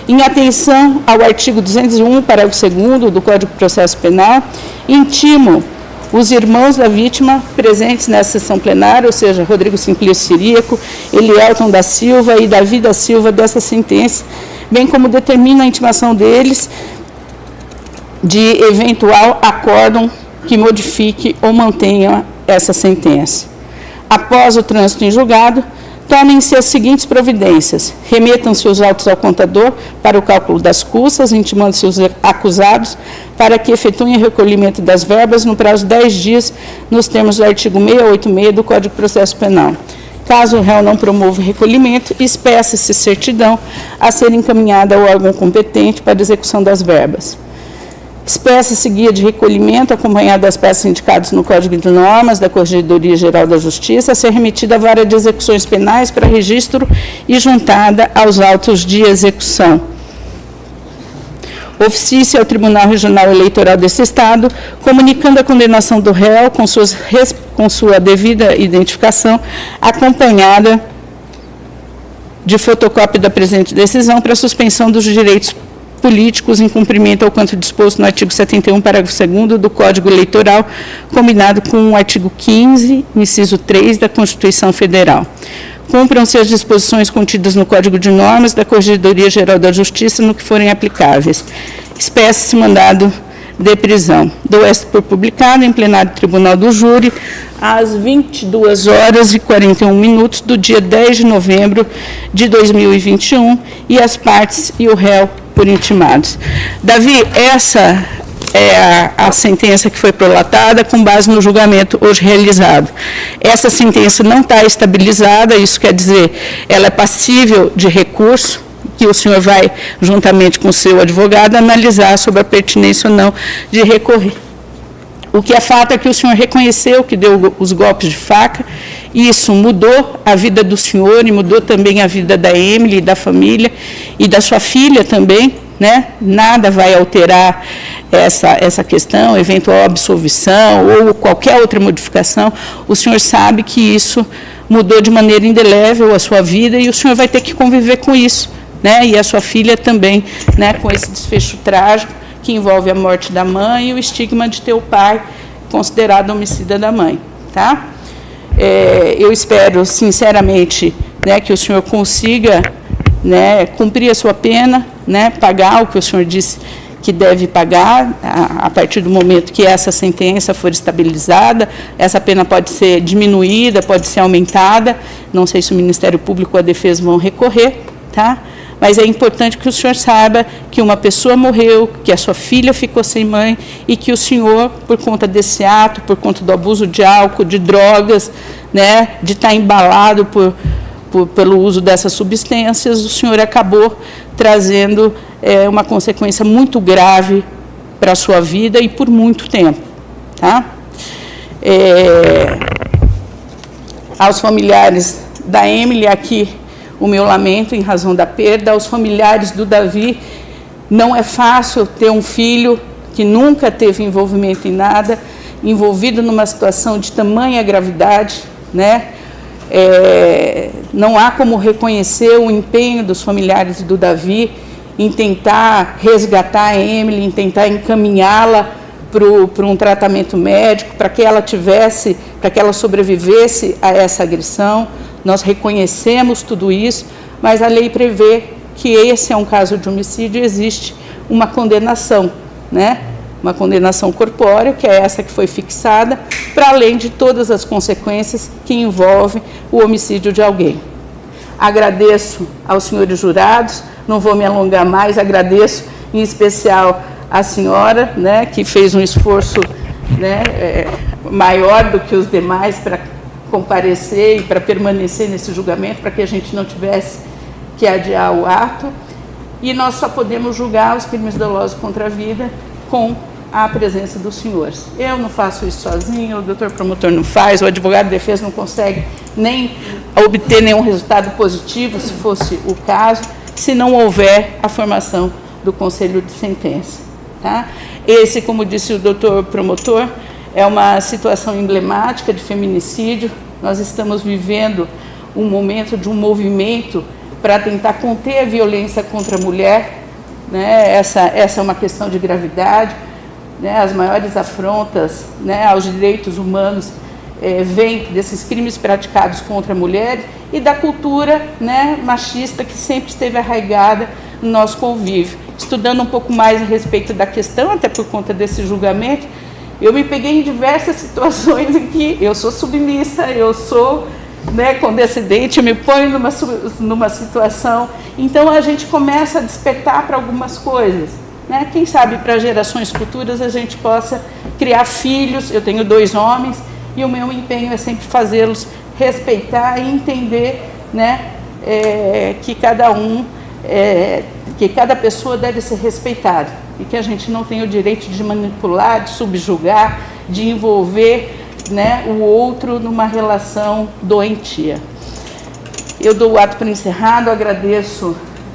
Em atenção ao artigo 201, parágrafo 2º do Código de Processo Penal, intimo os irmãos da vítima presentes nessa sessão plenária, ou seja, Rodrigo Simplício Ciríaco, Elielton da Silva e Davi da Silva, dessa sentença, bem como determina a intimação deles de eventual acórdão que modifique ou mantenha essa sentença. Após o trânsito em julgado, tomem-se as seguintes providências: remetam-se os autos ao contador para o cálculo das custas, intimando-se os acusados para que efetuem o recolhimento das verbas no prazo de 10 dias, nos termos do artigo 686 do Código de Processo Penal. Caso o réu não promova o recolhimento, espeça-se certidão a ser encaminhada ao órgão competente para execução das verbas. Espeça-se guia de recolhimento, acompanhada das peças indicadas no Código de Normas da Corregedoria Geral da Justiça, a ser remetida à Vara de Execuções Penais para registro e juntada aos autos de execução. Oficie-se ao Tribunal Regional Eleitoral desse Estado, comunicando a condenação do réu com sua devida identificação, acompanhada de fotocópia da presente decisão para suspensão dos direitos políticos em cumprimento ao quanto disposto no artigo 71, parágrafo 2º do Código Eleitoral, combinado com o artigo 15, inciso 3 da Constituição Federal. Cumpram-se as disposições contidas no Código de Normas da Corregedoria Geral da Justiça no que forem aplicáveis. Espécie-se mandado de prisão. Dou esta por publicado em plenário do Tribunal do Júri às 22h41 do dia 10 de novembro de 2021 e as partes e o réu por intimados. Davi, essa é a sentença que foi prolatada com base no julgamento hoje realizado. Essa sentença não está estabilizada, isso quer dizer, ela é passível de recurso, que o senhor vai, juntamente com o seu advogado, analisar sobre a pertinência ou não de recorrer. O que é fato é que o senhor reconheceu que deu os golpes de faca, e isso mudou a vida do senhor e mudou também a vida da Emily, da família e da sua filha também, né? Nada vai alterar essa questão, eventual absolvição ou qualquer outra modificação. O senhor sabe que isso mudou de maneira indelével a sua vida e o senhor vai ter que conviver com isso, né? E a sua filha também, né? Com esse desfecho trágico que envolve a morte da mãe e o estigma de ter o pai considerado homicida da mãe, tá? Eu espero, sinceramente, né, que o senhor consiga, né, cumprir a sua pena, né, pagar o que o senhor disse que deve pagar a partir do momento que essa sentença for estabilizada. Essa pena pode ser diminuída, pode ser aumentada, não sei se o Ministério Público ou a Defesa vão recorrer, tá? Mas é importante que o senhor saiba que uma pessoa morreu, que a sua filha ficou sem mãe e que o senhor, por conta desse ato, por conta do abuso de álcool, de drogas, né, de estar embalado pelo uso dessas substâncias, o senhor acabou trazendo uma consequência muito grave para a sua vida e por muito tempo, tá? Aos familiares da Emily, aqui o meu lamento em razão da perda. Aos familiares do Davi, não é fácil ter um filho que nunca teve envolvimento em nada, envolvido numa situação de tamanha gravidade, né? Não há como reconhecer o empenho dos familiares do Davi em tentar resgatar a Emily, em tentar encaminhá-la para um tratamento médico, para que ela sobrevivesse a essa agressão. Nós reconhecemos tudo isso, mas a lei prevê que esse é um caso de homicídio e existe uma condenação, né? Uma condenação corpórea, que é essa que foi fixada, para além de todas as consequências que envolvem o homicídio de alguém. Agradeço aos senhores jurados, não vou me alongar mais, agradeço em especial a senhora, né, que fez um esforço, né, maior do que os demais para comparecer e para permanecer nesse julgamento, para que a gente não tivesse que adiar o ato. E nós só podemos julgar os crimes dolosos contra a vida com a presença dos senhores. Eu não faço isso sozinho, o doutor promotor não faz, o advogado de defesa não consegue nem obter nenhum resultado positivo, se fosse o caso, se não houver a formação do conselho de sentença, tá? Esse, como disse o doutor promotor, é uma situação emblemática de feminicídio. Nós estamos vivendo um momento de um movimento para tentar conter a violência contra a mulher, né? Essa é uma questão de gravidade, né? As maiores afrontas, né, aos direitos humanos vêm desses crimes praticados contra a mulher e da cultura, né, machista que sempre esteve arraigada no nosso convívio. Estudando um pouco mais a respeito da questão, até por conta desse julgamento, eu me peguei em diversas situações em que eu sou submissa, eu sou né, condescendente, me põe numa situação. Então a gente começa a despertar para algumas coisas, né? Quem sabe para gerações futuras a gente possa criar filhos. Eu tenho 2 homens e o meu empenho é sempre fazê-los respeitar e entender, né, que cada pessoa deve ser respeitada e que a gente não tem o direito de manipular, de subjugar, de envolver, né, o outro numa relação doentia. Eu dou o ato por encerrado, agradeço